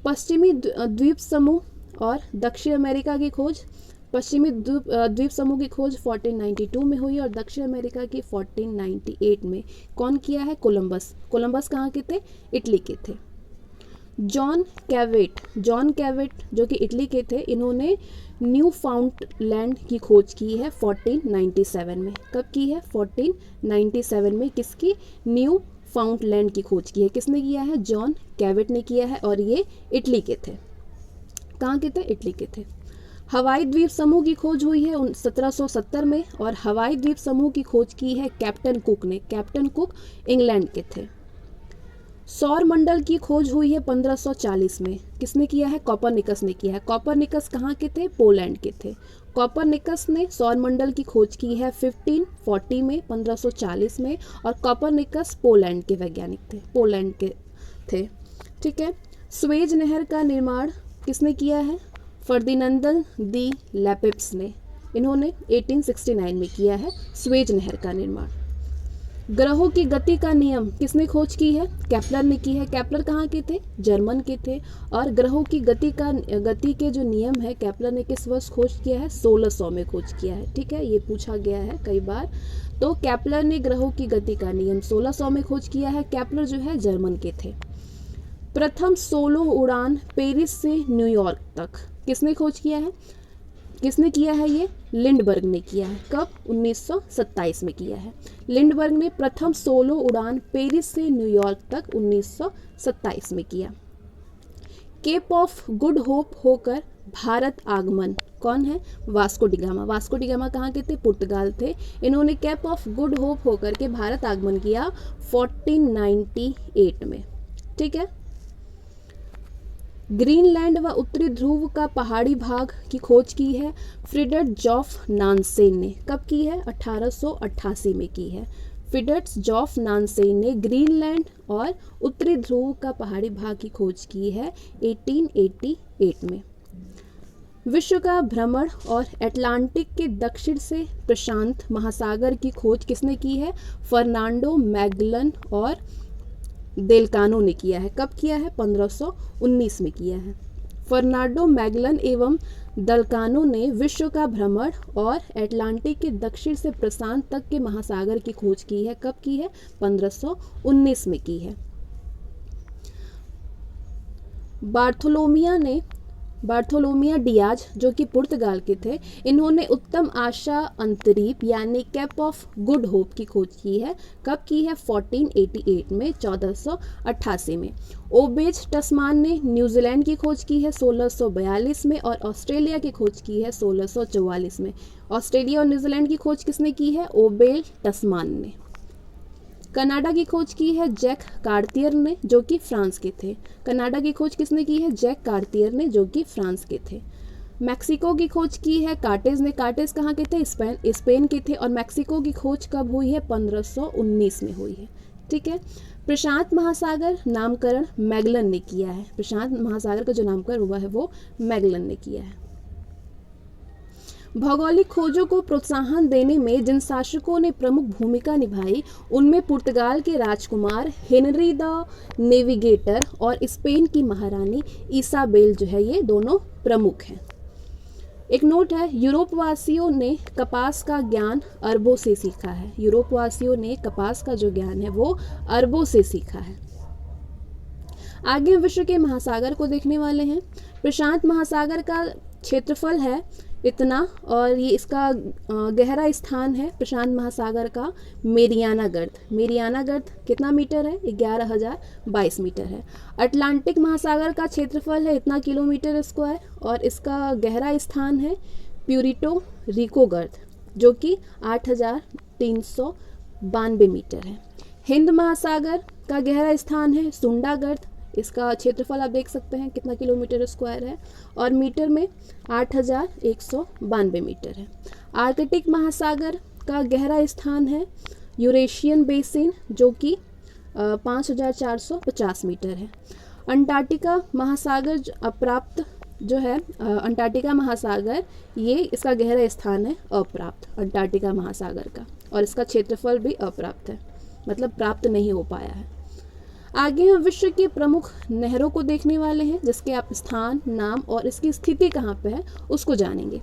पश्चिमी द्वीप समूह और दक्षिण अमेरिका की खोज, पश्चिमी द्वीप समूह की खोज 1492 में हुई और दक्षिण अमेरिका की 1498 में। कौन किया है? कोलंबस कहाँ के थे? इटली के थे। जॉन कैवेट जो कि इटली के थे, इन्होंने न्यू फाउंडलैंड की खोज की है 1497 में। कब की है? 1497 में। किसकी? न्यू फाउंडलैंड की खोज की है। किसने किया है? जॉन कैवेट ने किया है और ये इटली के थे। कहाँ के थे? इटली के थे। हवाई द्वीप समूह की खोज हुई है 1770 में और हवाई द्वीप समूह की खोज की है कैप्टन कुक ने। कैप्टन कुक इंग्लैंड के थे। सौर मंडल की खोज हुई है 1540 में। किसने किया है? कॉपरनिकस ने किया है। कॉपरनिकस कहाँ के थे? पोलैंड के थे। कॉपरनिकस ने सौर मंडल की खोज की है 1540 में, 1540 में, और कॉपरनिकस पोलैंड के वैज्ञानिक थे, पोलैंड के थे। ठीक है, स्वेज नहर का निर्माण किसने किया है? फर्दिनंद दी लेपिप्स ने। इन्होंने 1869 में किया है स्वेज नहर का निर्माण। ग्रहों की गति का नियम किसने खोज की है? केपलर ने की है। केपलर कहाँ के थे? जर्मन के थे। और ग्रहों की गति के जो नियम है केपलर ने किस वर्ष खोज किया है? 1600 में खोज किया है। ठीक है, ये पूछा गया है कई बार। तो केपलर ने ग्रहों की गति का नियम 1600 में खोज किया है। केपलर जो है जर्मन के थे। प्रथम सोलो उड़ान पेरिस से न्यूयॉर्क तक किसने खोज किया है? किसने किया है ये? लिंडबर्ग ने किया है। कब? 1927 में किया है। लिंडबर्ग ने प्रथम सोलो उड़ान पेरिस से न्यूयॉर्क तक 1927 में किया। केप ऑफ गुड होप होकर भारत आगमन कौन है? Vasco D gamma. Vasco D gamma कहाँ के थे? पुर्तगाल थे। इन्होंने केप ऑफ गुड होप होकर के भारत आगमन किया 1498 में। ठीक है। ग्रीनलैंड व उत्तरी ध्रुव का पहाड़ी भाग की खोज की है फ्रिडर्जॉफ नानसेन ने। कब की है? 1888 में की है। फ्रिडर्जॉफ नानसेन ने ग्रीनलैंड और उत्तरी ध्रुव का पहाड़ी भाग की खोज की है 1888 में। विश्व का भ्रमण और अटलांटिक के दक्षिण से प्रशांत महासागर की खोज किसने की है? फर्नांडो मैगलन और देलकानो ने किया है। कब किया है? 1519 में किया है। फर्नांडो मैगलन एवं देलकानो ने विश्व का भ्रमण और अटलांटिक के दक्षिण से प्रशांत तक के महासागर की खोज की है। कब की है? 1519 में की है। बार्थोलोमिया डियाज जो कि पुर्तगाल के थे, इन्होंने उत्तम आशा अंतरीप यानी केप ऑफ गुड होप की खोज की है। कब की है? 1488 में, 1488 में। ओबेज टस्मान ने न्यूजीलैंड की खोज की है 1642 में और ऑस्ट्रेलिया की खोज की है 1644 में। ऑस्ट्रेलिया और न्यूजीलैंड की खोज किसने की है? ओबेज टस्मान ने। कनाडा की खोज की है जैक कार्तियर ने जो कि फ्रांस के थे। कनाडा की खोज किसने की है? जैक कार्तियर ने जो कि फ्रांस के थे। मैक्सिको की खोज की है कार्टेज ने। कार्टेज कहाँ के थे? स्पेन के थे। और मैक्सिको की खोज कब हुई है? 1519 में हुई है। ठीक है। प्रशांत महासागर नामकरण मैगलन ने किया है। प्रशांत महासागर का जो नामकरण हुआ है वो मैगलन ने किया है। भौगोलिक खोजों को प्रोत्साहन देने में जिन शासकों ने प्रमुख भूमिका निभाई उनमें पुर्तगाल के राजकुमार हेनरी द नेविगेटर और स्पेन की महारानी इसाबेल जो है, ये दोनों प्रमुख हैं। एक नोट है, यूरोपवासियों ने कपास का ज्ञान अरबों से सीखा है। यूरोपवासियों ने कपास का जो ज्ञान है वो अरबों से सीखा है। आगे विश्व के महासागर को देखने वाले हैं। प्रशांत महासागर का क्षेत्रफल है इतना और ये इसका गहरा स्थान है प्रशांत महासागर का मेरियाना गर्त। मेरियाना गर्त कितना मीटर है? 11,022 मीटर है। अटलांटिक महासागर का क्षेत्रफल है इतना किलोमीटर स्क्वायर और इसका गहरा स्थान है प्यूरिटो रिको गर्त जो कि 8,392 मीटर है। हिंद महासागर का गहरा स्थान है सुंडा गर्त। इसका क्षेत्रफल आप देख सकते हैं कितना किलोमीटर स्क्वायर है और मीटर में 8,192 मीटर है। आर्कटिक महासागर का गहरा स्थान है यूरेशियन बेसिन जो कि 5,450 मीटर है। अंटार्कटिका महासागर अप्राप्त जो है अंटार्कटिका महासागर, ये इसका गहरा स्थान है अप्राप्त अंटार्कटिका महासागर का और इसका क्षेत्रफल भी अप्राप्त है, मतलब प्राप्त नहीं हो पाया है। आगे हम विश्व की प्रमुख नहरों को देखने वाले हैं जिसके आप स्थान, नाम और इसकी स्थिति कहाँ पे है उसको जानेंगे।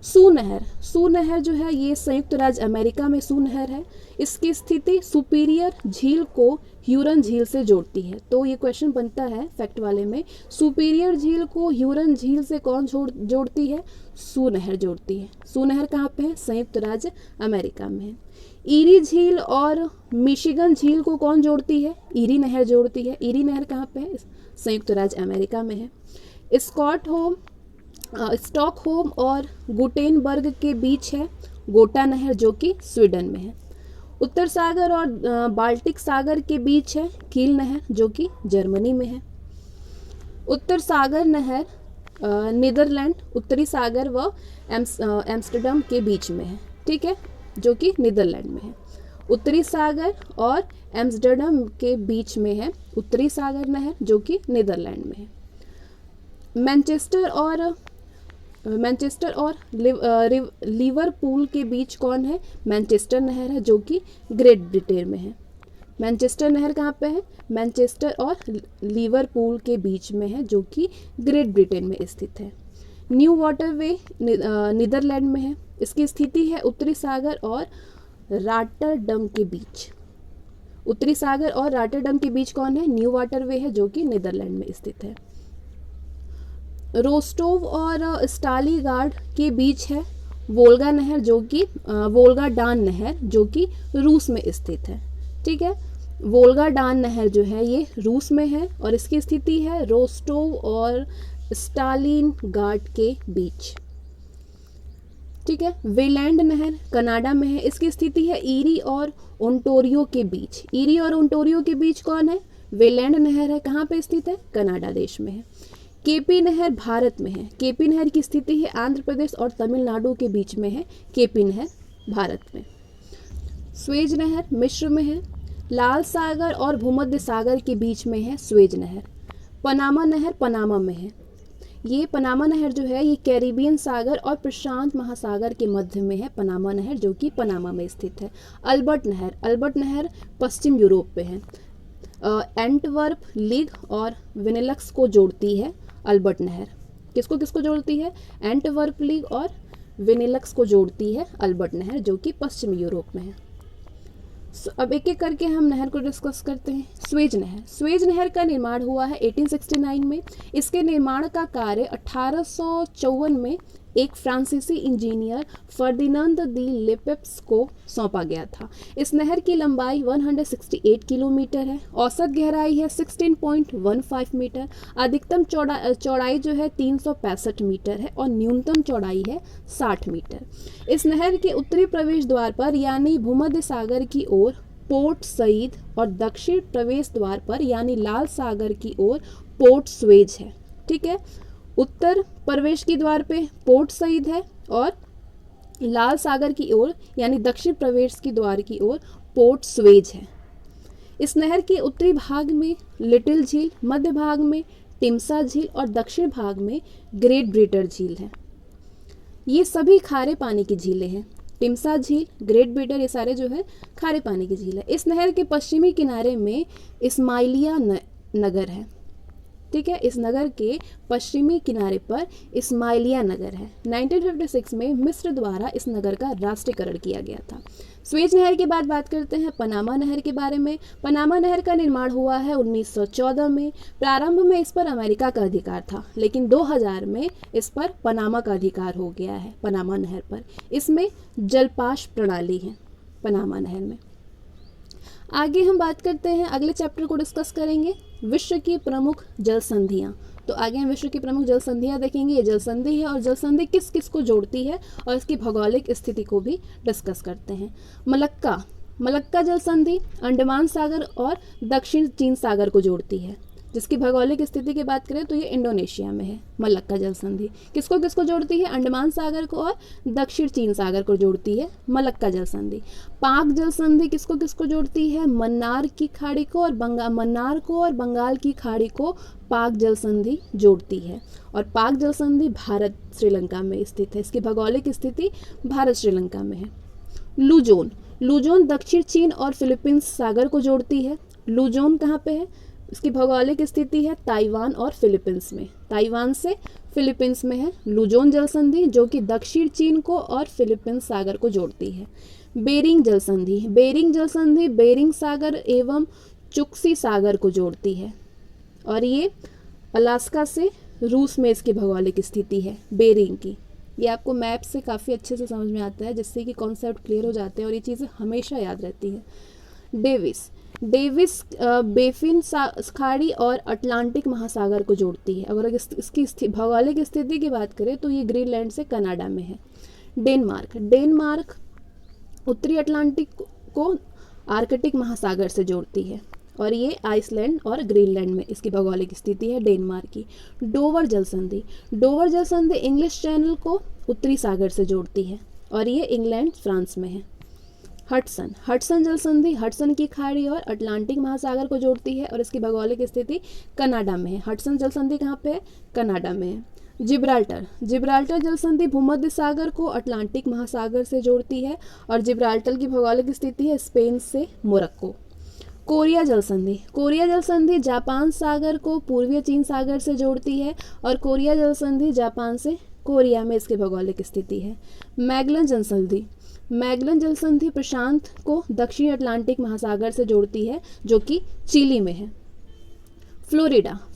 सू नहर, सू नहर जो है ये संयुक्त राज्य अमेरिका में सू नहर है। इसकी स्थिति सुपीरियर झील को ह्यूरन झील से जोड़ती है। तो ये क्वेश्चन बनता है फैक्ट वाले में, सुपीरियर झील को ह्यूरन झील से कौन जोड़ती है? सू नहर जोड़ती है। सू नहर कहाँ पे है? संयुक्त राज्य अमेरिका में है। ईरी झील और मिशिगन झील को कौन जोड़ती है? ईरी नहर जोड़ती है। ईरी नहर कहाँ पे है? संयुक्त राज्य अमेरिका में है। स्टॉकहोम और गुटेनबर्ग के बीच है गोटा नहर जो कि स्वीडन में है। उत्तर सागर और बाल्टिक सागर के बीच है कील नहर जो कि जर्मनी में है। उत्तर सागर नहर नीदरलैंड, उत्तरी सागर व एम्स्टर्डम के बीच में है, ठीक है, जो कि नीदरलैंड में है। उत्तरी सागर और एम्स्टर्डम के बीच में है उत्तरी सागर नहर जो कि नीदरलैंड में है। मैनचेस्टर और लिवरपूल के बीच कौन है? मैनचेस्टर नहर है जो कि ग्रेट ब्रिटेन में है। मैनचेस्टर नहर कहाँ पे है? मैनचेस्टर और लिवरपूल के बीच में है जो कि ग्रेट ब्रिटेन में स्थित है। न्यू वाटरवे नीदरलैंड में है। इसकी स्थिति है उत्तरी सागर और रॉटरडम के बीच। उत्तरी सागर और रॉटरडम के बीच कौन है? न्यू वाटरवे है जो कि नीदरलैंड में स्थित है। रोस्टोव और स्टालीगार्ड के बीच है वोल्गा नहर, जो कि वोल्गा डान नहर, जो कि रूस में स्थित है। ठीक है, वोल्गा डान नहर जो है ये रूस में है और इसकी स्थिति है रोस्टोव और स्टालिनगार्ड के बीच। ठीक है, वेलैंड नहर कनाडा में है, इसकी स्थिति है ईरी और ओंटारियो के बीच। ईरी और ओंटारियो के बीच कौन है? वेलैंड नहर है। कहाँ पे स्थित है? कनाडा देश में है। केपी नहर भारत में है। केपी नहर की स्थिति है आंध्र प्रदेश और तमिलनाडु के बीच में है। केपी नहर भारत में। स्वेज नहर मिस्र में है। लाल सागर और भूमध्य सागर के बीच में है स्वेज नहर। पनामा नहर पनामा में है। ये पनामा नहर जो है ये कैरिबियन सागर और प्रशांत महासागर के मध्य में है पनामा नहर, जो कि पनामा में स्थित है। अल्बर्ट नहर पश्चिम यूरोप में है। एंटवर्प लीग और वेनेलक्स को जोड़ती है अल्बर्ट नहर। किसको किसको जोड़ती है? एंटवर्प लीग और वेनेलक्स को जोड़ती है अल्बर्ट नहर, जो कि पश्चिमी यूरोप में है। अब एक एक करके हम नहर को डिस्कस करते हैं। स्वेज नहर का निर्माण हुआ है 1869 में। इसके निर्माण का कार्य 1854 में एक फ्रांसीसी इंजीनियर फर्डिनांड दी लेपेप्स को सौंपा गया था। इस नहर की लंबाई 168 किलोमीटर है। औसत गहराई है 16.15 मीटर। अधिकतम चौड़ाई जो है 365 मीटर है और न्यूनतम चौड़ाई है 60 मीटर। इस नहर के उत्तरी प्रवेश द्वार पर यानी भूमध्य सागर की ओर पोर्ट सईद और दक्षिण प्रवेश द्वार पर यानी लाल सागर की ओर पोर्ट स्वेज है। ठीक है, उत्तर प्रवेश की द्वार पे पोर्ट सईद है और लाल सागर की ओर यानी दक्षिण प्रवेश की द्वार की ओर पोर्ट स्वेज है। इस नहर के उत्तरी भाग में लिटिल झील, मध्य भाग में टिम्सा झील और दक्षिण भाग में ग्रेट ब्रिटर झील है। ये सभी खारे पानी की झीलें हैं। टिम्सा झील, ग्रेट ब्रिटर, ये सारे जो है खारे पानी की झील है। इस नहर के पश्चिमी किनारे में इस्माइलिया नगर है। ठीक है, इस नगर के पश्चिमी किनारे पर इस्माइलिया नगर है। 1956 में मिस्र द्वारा इस नगर का राष्ट्रीयकरण किया गया था। स्वेज नहर के बाद बात करते हैं पनामा नहर के बारे में। पनामा नहर का निर्माण हुआ है 1914 में। प्रारंभ में इस पर अमेरिका का अधिकार था, लेकिन 2000 में इस पर पनामा का अधिकार हो गया है। पनामा नहर पर इसमें जलपाश प्रणाली है पनामा नहर में। आगे हम बात करते हैं, अगले चैप्टर को डिस्कस करेंगे विश्व की प्रमुख जल संधियाँ। तो आगे हम विश्व की प्रमुख जल संधियाँ देखेंगे। ये जल संधि है और जल संधि किस किस को जोड़ती है और इसकी भौगोलिक स्थिति को भी डिस्कस करते हैं। मलक्का जल संधि अंडमान सागर और दक्षिण चीन सागर को जोड़ती है। जिसकी भौगोलिक स्थिति की बात करें तो ये इंडोनेशिया में है। मलक्का जल संधि किसको किसको जोड़ती है? अंडमान सागर को और दक्षिण चीन सागर को जोड़ती है मलक्का जल संधि। पाक जल संधि किसको किसको जोड़ती है? मन्नार की खाड़ी को और बंगाल की खाड़ी को पाक जल संधि जोड़ती है। और पाक जल संधि भारत श्रीलंका में स्थित है। इसकी भौगोलिक स्थिति भारत श्रीलंका में है। लुजोन दक्षिण चीन और फिलीपींस सागर को जोड़ती है। लुजोन कहाँ पे है? इसकी भौगोलिक स्थिति है ताइवान और फिलीपींस में। ताइवान से फिलीपींस में है लुजोन जल संधि, जो कि दक्षिण चीन को और फिलीपींस सागर को जोड़ती है। बेरिंग जल संधि बेरिंग सागर एवं चुक्सी सागर को जोड़ती है और ये अलास्का से रूस में इसकी भौगोलिक स्थिति है बेरिंग की। ये आपको मैप से काफ़ी अच्छे से समझ में आता है, जिससे कि कॉन्सेप्ट क्लियर हो जाते हैं और ये चीज़ें हमेशा याद रहती है। डेविस बेफिन खाड़ी और अटलांटिक महासागर को जोड़ती है। अगर इसकी भौगोलिक स्थिति की बात करें तो ये ग्रीनलैंड से कनाडा में है। डेनमार्क उत्तरी अटलांटिक को आर्कटिक महासागर से जोड़ती है और ये आइसलैंड और ग्रीनलैंड में इसकी भौगोलिक स्थिति है डेनमार्क की। डोवर जल संधि इंग्लिश चैनल को उत्तरी सागर से जोड़ती है और ये इंग्लैंड फ्रांस में है। हडसन जल संधि हडसन की खाड़ी और अटलांटिक महासागर को जोड़ती है और इसकी भौगोलिक स्थिति कनाडा में है। हडसन जल संधि कहाँ पे है? कनाडा में है। जिब्राल्टर जल संधि भूमध्य सागर को अटलांटिक महासागर से जोड़ती है और जिब्राल्टर की भौगोलिक स्थिति है स्पेन से मोरक्को। कोरिया जल संधि जापान सागर को पूर्वीय चीन सागर से जोड़ती है और कोरिया जल संधि जापान से कोरिया में इसकी भौगोलिक स्थिति है। मैगलन जल संधि प्रशांत को दक्षिण अटलांटिक महासागर से जोड़ती है, जो कि चिली में है।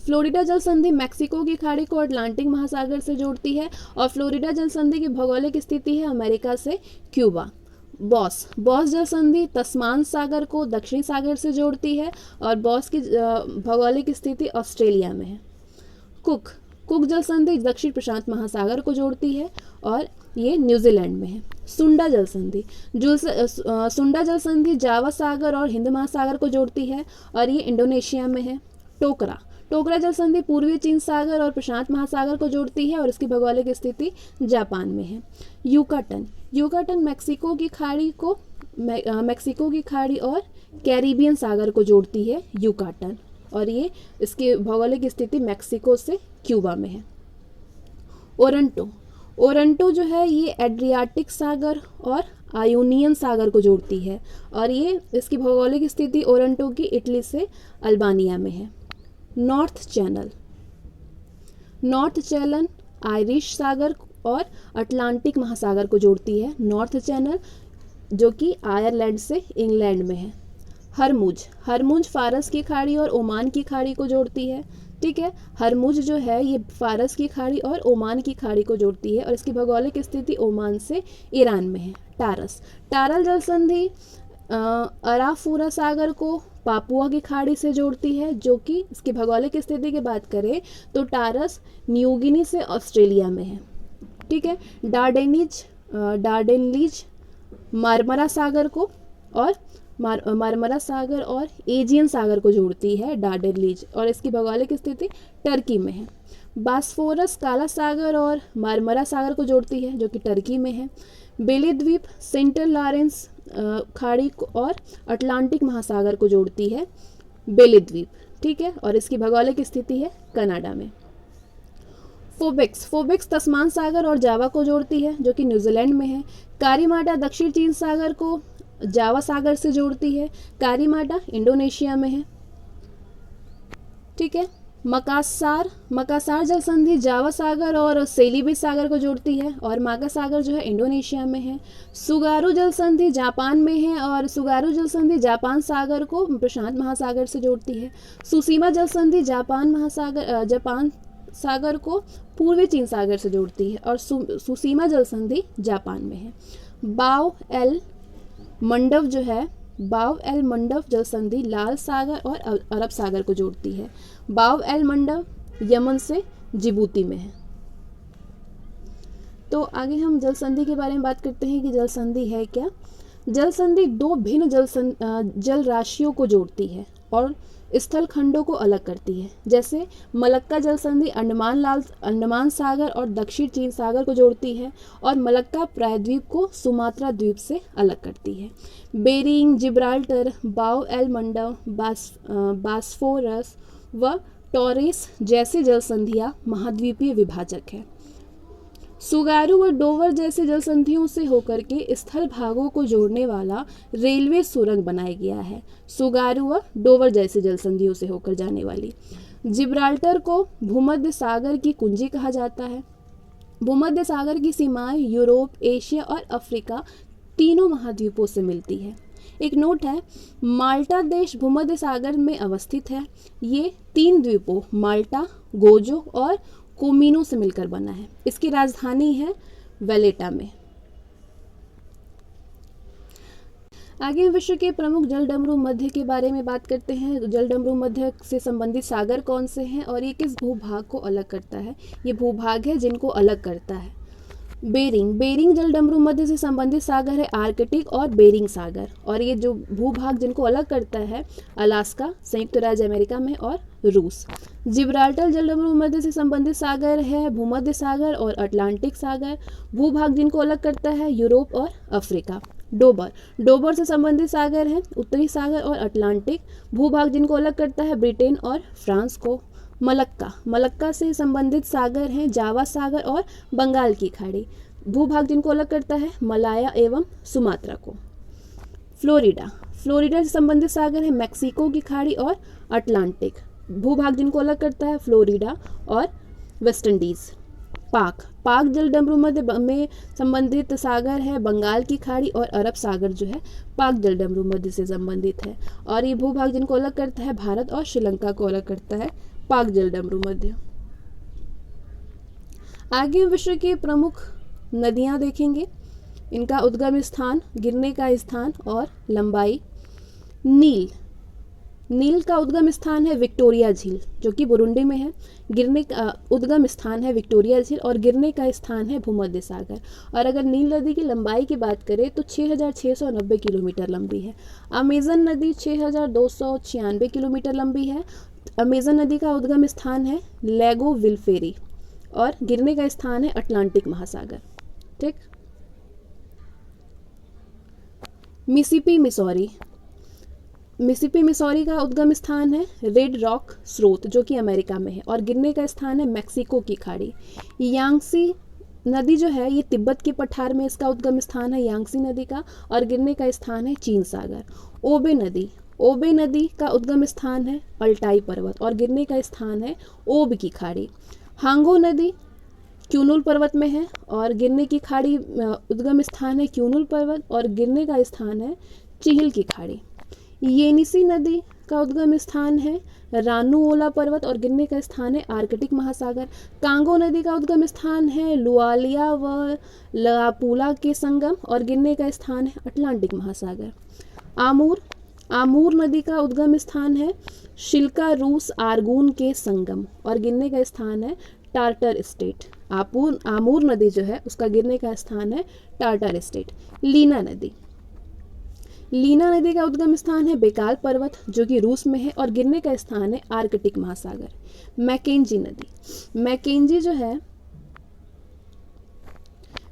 फ्लोरिडा जल संधि मैक्सिको की खाड़ी को अटलांटिक महासागर से जोड़ती है और फ्लोरिडा जल संधि की भौगोलिक स्थिति है अमेरिका से क्यूबा। बॉस जल संधि तस्मान सागर को दक्षिणी सागर से जोड़ती है और बॉस की भौगोलिक स्थिति ऑस्ट्रेलिया में है। कुक जल संधि दक्षिण प्रशांत महासागर को जोड़ती है और ये न्यूजीलैंड में है। सुंडा जल संधि जावा सागर और हिंद महासागर को जोड़ती है और ये इंडोनेशिया में है। टोकरा जल संधि पूर्वी चीन सागर और प्रशांत महासागर को जोड़ती है और इसकी भौगोलिक स्थिति जापान में है। यूकाटन मेक्सिको की खाड़ी और कैरिबियन सागर को जोड़ती है यूकाटन, और ये इसकी भौगोलिक स्थिति मेक्सिको से क्यूबा में है। ओरंटो जो है ये एड्रियाटिक सागर और आयोनियन सागर को जोड़ती है और ये इसकी भौगोलिक स्थिति ओरंटो की इटली से अल्बानिया में है। नॉर्थ चैनल आयरिश सागर और अटलांटिक महासागर को जोड़ती है। नॉर्थ चैनल जो कि आयरलैंड से इंग्लैंड में है। हरमुज फारस की खाड़ी और ओमान की खाड़ी को जोड़ती है। ठीक है, हरमुज जो है ये फारस की खाड़ी और ओमान की खाड़ी को जोड़ती है और इसकी भौगोलिक स्थिति ओमान से ईरान में है। टारल जल संधि अराफुरा सागर को पापुआ की खाड़ी से जोड़ती है, जो कि इसकी भौगोलिक स्थिति की बात करें तो टारस न्यूगिनी से ऑस्ट्रेलिया में है। ठीक है, डार्डेनलीज मारमरा सागर को और मारमरा सागर और एजियन सागर को जोड़ती है डार्डेनलीज, और इसकी भौगोलिक स्थिति टर्की में है। बास्फोरस काला सागर और मारमरा सागर को जोड़ती है जो कि टर्की में है। बेली द्वीप सेंट लॉरेंस खाड़ी और अटलांटिक महासागर को जोड़ती है बेली द्वीप। ठीक है, और इसकी भौगोलिक स्थिति है कनाडा में। फोबेक्स तस्मान सागर और जावा को जोड़ती है जो कि न्यूजीलैंड में है। कारीमाटा दक्षिण चीन सागर को जावा सागर से जोड़ती है। कारीमाटा इंडोनेशिया में है। ठीक है, मकासार जल संधि जावा सागर और सेलिबिस सागर को जोड़ती है और माका सागर जो है इंडोनेशिया में है। सुगारू जल संधि जापान में है और सुगारू जल संधि जापान सागर को प्रशांत महासागर से जोड़ती है। सुसीमा जल संधि जापान सागर को पूर्वी चीन सागर से जोड़ती है और सुसीमा जल संधि जापान में है। बाव एल मंडव जल संधि लाल सागर और अरब सागर को जोड़ती है। बाव एल मंडव यमन से जिबूती में है। तो आगे हम जल संधि के बारे में बात करते हैं कि जल संधि है क्या। जल संधि दो भिन्न जल राशियों को जोड़ती है और स्थल खंडों को अलग करती है। जैसे मलक्का जल संधि अंडमान सागर और दक्षिण चीन सागर को जोड़ती है और मलक्का प्रायद्वीप को सुमात्रा द्वीप से अलग करती है। बेरिंग, जिब्राल्टर, बाव एल मंडव, बास्फोरस व टॉरेस जैसी जल संधियाँ महाद्वीपीय विभाजक है। सुगारू व डोवर जैसे जल संधियों से होकर के स्थल भागों को जोड़ने वाला रेलवे सुरंग बनाया गया है। सुगारू व डोवर जैसे जल संधियों से होकर जाने वाली। जिब्राल्टर को भूमध्य सागर की कुंजी कहा जाता है। भूमध्य सागर की सीमाएं यूरोप, एशिया और अफ्रीका तीनों महाद्वीपों से मिलती है। एक नोट है, माल्टा देश भूमध्य सागर में अवस्थित है। ये 3 द्वीपों माल्टा, गोजो और कोमिनो से मिलकर बना है। इसकी राजधानी है वेलेटा में। आगे हम विश्व के प्रमुख जलडमरू मध्य के बारे में बात करते हैं। जलडमरू मध्य से संबंधित सागर कौन से हैं और ये किस भूभाग को अलग करता है। ये भूभाग है जिनको अलग करता है। बेरिंग जलडमरू मध्य से संबंधित सागर है आर्कटिक और बेरिंग सागर, और ये जो भूभाग जिनको अलग करता है अलास्का, संयुक्त राज्य अमेरिका में और रूस। जिब्राल्टर जलडमरू मध्य से संबंधित सागर है भूमध्य सागर और अटलांटिक सागर। भूभाग जिनको अलग करता है यूरोप और अफ्रीका। डोबर से संबंधित सागर है उत्तरी सागर और अटलांटिक। भूभाग जिनको अलग करता है ब्रिटेन और फ्रांस को। मलक्का से संबंधित सागर हैं जावा सागर और बंगाल की खाड़ी। भूभाग जिनको अलग करता है मलाया एवं सुमात्रा को। फ्लोरिडा से संबंधित सागर है मैक्सिको की खाड़ी और अटलांटिक। भूभाग जिनको अलग करता है फ्लोरिडा और वेस्ट इंडीज। पाक जलडमरू मध्य में संबंधित सागर है बंगाल की खाड़ी और अरब सागर जो है पाक जलडमरू मध्य से संबंधित है, और ये भूभाग जिनको अलग करता है भारत और श्रीलंका को अलग करता है पाक जलडमरू मध्य। आगे विश्व की प्रमुख नदियां देखेंगे, इनका उद्गम स्थान, गिरने का स्थान और लंबाई। नील का उद्गम स्थान है विक्टोरिया झील जो कि बुरुंडी में है। गिरने का उद्गम स्थान है विक्टोरिया झील और गिरने का स्थान है भूमध्य सागर। और अगर नील नदी की लंबाई की बात करें तो 6,690 किलोमीटर लंबी है। अमेजन नदी 6,296 किलोमीटर लंबी है। अमेजन नदी का उद्गम स्थान है लेगो विल्फेरी और गिरने का स्थान है अटलांटिक महासागर। ठीक। मिसिसिपी मिसौरी का उद्गम स्थान है रेड रॉक स्रोत जो कि अमेरिका में है और गिरने का स्थान है मैक्सिको की खाड़ी। यांगसी नदी जो है ये तिब्बत के पठार में इसका उद्गम स्थान है यांगसी नदी का और गिरने का स्थान है चीन सागर। ओबे नदी का उद्गम स्थान है अल्टाई पर्वत और गिरने का स्थान है ओब की खाड़ी। हांगो नदी क्यूनुल पर्वत में है और गिरने की खाड़ी उद्गम स्थान है क्यूनुल पर्वत और गिरने का स्थान है चिहिल की खाड़ी। येनिसी नदी का उद्गम स्थान है रानूओला पर्वत और गिरने का स्थान है आर्कटिक महासागर। कांगो नदी का उद्गम स्थान है लुआलिया व लापुला के संगम और गिरने का स्थान है अटलांटिक महासागर। आमूर नदी का उद्गम स्थान है शिल्का रूस आर्गून के संगम और गिरने का स्थान है टार्टर स्टेट। आमूर नदी जो है उसका गिरने का स्थान है टार्टर स्टेट। लीना नदी का उद्गम स्थान है बेकाल पर्वत जो कि रूस में है और गिरने का स्थान है आर्कटिक महासागर।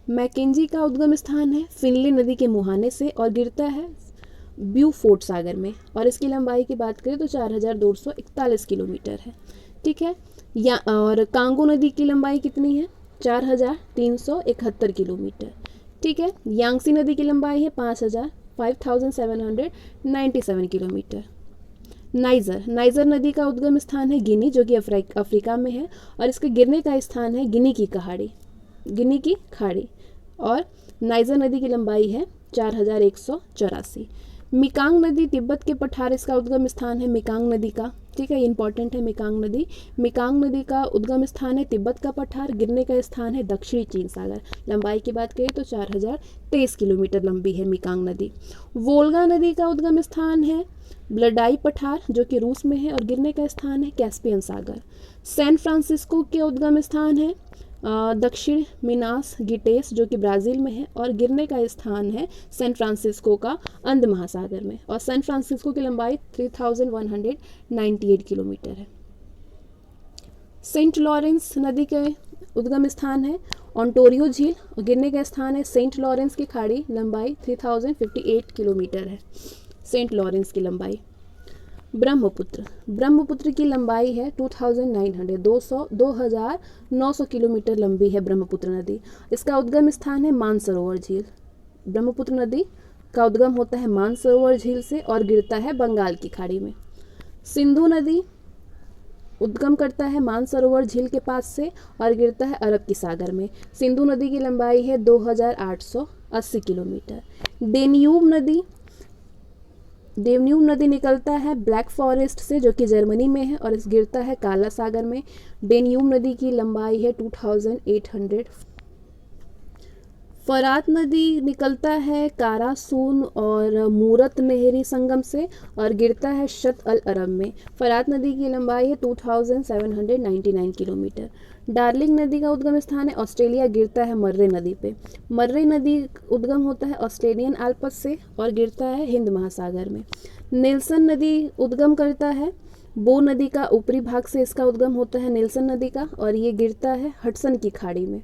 मैकेंजी का उद्गम स्थान है फिनले नदी के मुहाने से और गिरता है ब्यूफोर्ट सागर में और इसकी लंबाई की बात करें तो 4,241 किलोमीटर है। ठीक है। और कांगो नदी की लंबाई कितनी है? 4,371 किलोमीटर। ठीक है। यांगसी नदी की लंबाई है 5,797 किलोमीटर। नाइजर नदी का उद्गम स्थान है गिनी जो कि अफ्रीका में है और इसके गिरने का स्थान है गिनी की खाड़ी और नाइजर नदी की लंबाई है 4,184। मिकांग नदी तिब्बत के पठार इसका उद्गम स्थान है मिकांग नदी का। ठीक है, इंपॉर्टेंट है मिकांग नदी का उद्गम स्थान है तिब्बत का पठार, गिरने का स्थान है दक्षिणी चीन सागर। लंबाई की बात करें तो 4,023 किलोमीटर लंबी है मिकांग नदी। वोल्गा नदी का उद्गम स्थान है ब्लडाई पठार जो कि रूस में है और गिरने का स्थान है कैस्पियन सागर। सैन फ्रांसिस्को के उद्गम स्थान है दक्षिण मिनास गिटेस जो कि ब्राज़ील में है और गिरने का स्थान है सैन फ्रांसिस्को का अंध महासागर में और सैन फ्रांसिस्को की लंबाई 3,198 किलोमीटर है। सेंट लॉरेंस नदी के उद्गम स्थान है ओंटारियो झील और गिरने का स्थान है सेंट लॉरेंस की खाड़ी। लंबाई 3,058 किलोमीटर है सेंट लॉरेंस की लंबाई। ब्रह्मपुत्र की लंबाई है 2,900 किलोमीटर लंबी है ब्रह्मपुत्र नदी। इसका उद्गम स्थान है मानसरोवर झील। ब्रह्मपुत्र नदी का उद्गम होता है मानसरोवर झील से और गिरता है बंगाल की खाड़ी में। सिंधु नदी उद्गम करता है मानसरोवर झील के पास से और गिरता है अरब की सागर में। सिंधु नदी की लंबाई है 2,880 किलोमीटर। डेन्यूब नदी निकलता है ब्लैक फॉरेस्ट से जो कि जर्मनी में है और इस गिरता है काला सागर में। डेन्यूब नदी की लंबाई है 2,800। फरात नदी निकलता है कारासून और मूरत नहरी संगम से और गिरता है शत अल अरब में। फरात नदी की लंबाई है 2,799 किलोमीटर। डार्लिंग नदी का उद्गम स्थान है ऑस्ट्रेलिया, गिरता है मर्रे नदी पे। मर्रे नदी उद्गम होता है ऑस्ट्रेलियन आल्प्स से और गिरता है हिंद महासागर में। नेल्सन नदी उद्गम करता है बो नदी का ऊपरी भाग से, इसका उद्गम होता है नेल्सन नदी का और ये गिरता है हडसन की खाड़ी में।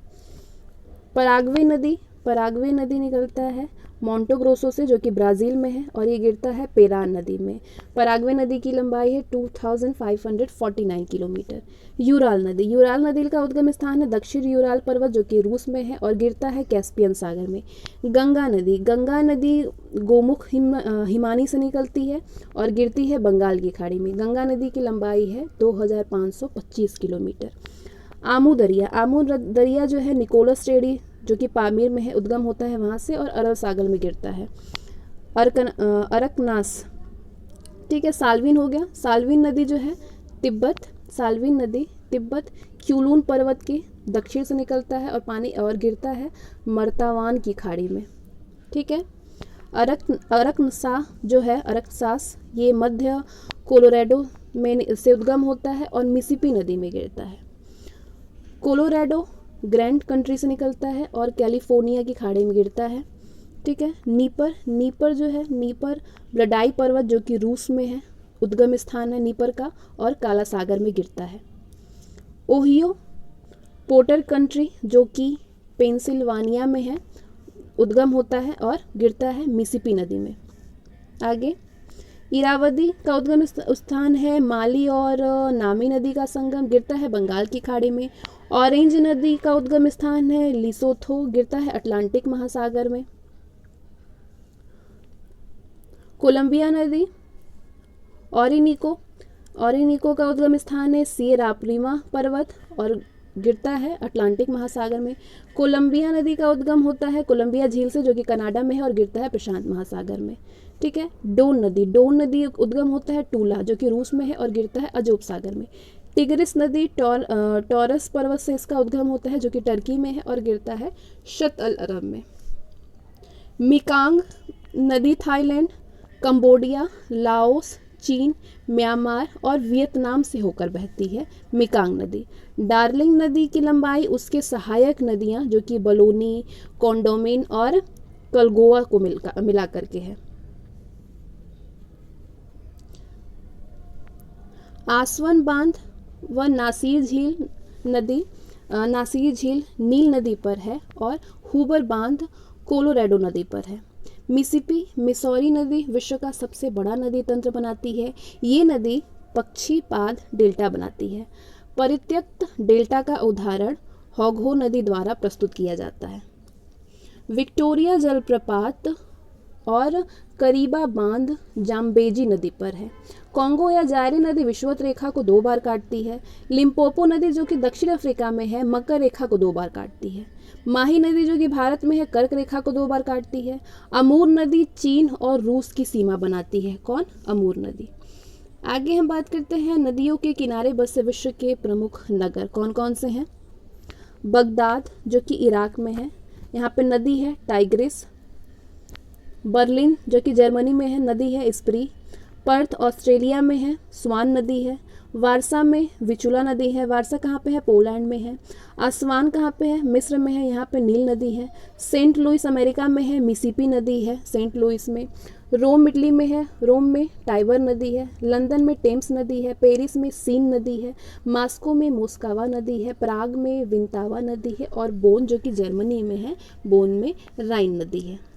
पराग्वे नदी निकलता है मोंटो ग्रोसो से जो कि ब्राज़ील में है और ये गिरता है पेरान नदी में। पराग्वे नदी की लंबाई है 2,549 किलोमीटर। यूराल नदी का उद्गम स्थान है दक्षिण यूराल पर्वत जो कि रूस में है और गिरता है कैस्पियन सागर में। गंगा नदी गोमुख हिमानी से निकलती है और गिरती है बंगाल की खाड़ी में। गंगा नदी की लंबाई है 2,525 किलोमीटर। आमू दरिया जो है निकोलस टेडी जो कि पामीर में है, उद्गम होता है वहाँ से और अरब सागर में गिरता है। अरकनास। ठीक है, साल्विन हो गया। साल्विन नदी जो है तिब्बत साल्विन नदी तिब्बत क्यूलून पर्वत के दक्षिण से निकलता है और पानी और गिरता है मर्तावान की खाड़ी में। ठीक है। अरकनसा जो है अरकसास, ये मध्य कोलोराडो में से उद्गम होता है और मिसिसिपी नदी में गिरता है। कोलोराडो ग्रैंड कंट्री से निकलता है और कैलिफोर्निया की खाड़ी में गिरता है। ठीक है। नीपर जो है, नीपर ब्लडाई पर्वत जो कि रूस में है, उद्गम स्थान है नीपर का, और काला सागर में गिरता है। ओहियो पोर्टर कंट्री जो कि पेंसिल्वानिया में है, उद्गम होता है और गिरता है मिसिसिपी नदी में। आगे इरावदी का उद्गम स्थान है माली और नामी नदी का संगम, गिरता है बंगाल की खाड़ी में। ऑरेंज नदी का उद्गम स्थान है लिसोथो, गिरता है अटलांटिक महासागर में। कोलंबिया नदी ओरिनिको का उद्गम स्थान है सिएरा प्रीमा पर्वत और गिरता है अटलांटिक महासागर में। कोलंबिया नदी का उद्गम होता है कोलंबिया झील से जो कि कनाडा में है और गिरता है प्रशांत महासागर में। ठीक है। डोन नदी उद्गम होता है टूला जो कि रूस में है और गिरता है अजोब सागर में। टिग्रिस नदी टॉरस पर्वत से इसका उद्गम होता है जो कि टर्की में है और गिरता है शत अल अरब में। मिकांग नदी थाईलैंड, कंबोडिया, लाओस, चीन, म्यांमार और वियतनाम से होकर बहती है मिकांग नदी। डार्लिंग नदी की लंबाई उसके सहायक नदियां जो कि बलोनी, कोंडोमिन और कलगोआ को मिला करके है। आसवन बांध व नासिर झील नील नदी पर है और हुबर बांध कोलोराडो नदी पर है। मिसौरी नदी विश्व का सबसे बड़ा नदी तंत्र बनाती है। ये नदी पक्षीपाद डेल्टा बनाती है। परित्यक्त डेल्टा का उदाहरण होगहो नदी द्वारा प्रस्तुत किया जाता है। विक्टोरिया जलप्रपात और करीबा बांध जाम्बेजी नदी पर है। कॉन्गो या जायरे नदी विषुवत रेखा को 2 बार काटती है। लिम्पोपो नदी जो कि दक्षिण अफ्रीका में है मकर रेखा को 2 बार काटती है। माही नदी जो कि भारत में है कर्क रेखा को 2 बार काटती है। अमूर नदी चीन और रूस की सीमा बनाती है। कौन? अमूर नदी। आगे हम बात करते हैं नदियों के किनारे बसे विश्व के प्रमुख नगर कौन कौन से हैं। बगदाद जो कि इराक में है, यहाँ पे नदी है टाइग्रिस। बर्लिन जो कि जर्मनी में है, नदी है स्प्री। पर्थ ऑस्ट्रेलिया में है, स्वान नदी है। वारसा में विचुला नदी है। वारसा कहाँ पे है? पोलैंड में है। आसवान कहाँ पे है? मिस्र में है, यहाँ पे नील नदी है। सेंट लुइस अमेरिका में है, मिसिसिपी नदी है सेंट लुइस में। रोम इटली में है, रोम में टाइबर नदी है। लंदन में टेम्स नदी है। पेरिस में सीन नदी है। मास्को में मोस्कावा नदी है। प्राग में विंतावा नदी है और बोन जो कि जर्मनी में है, बोन में राइन नदी है।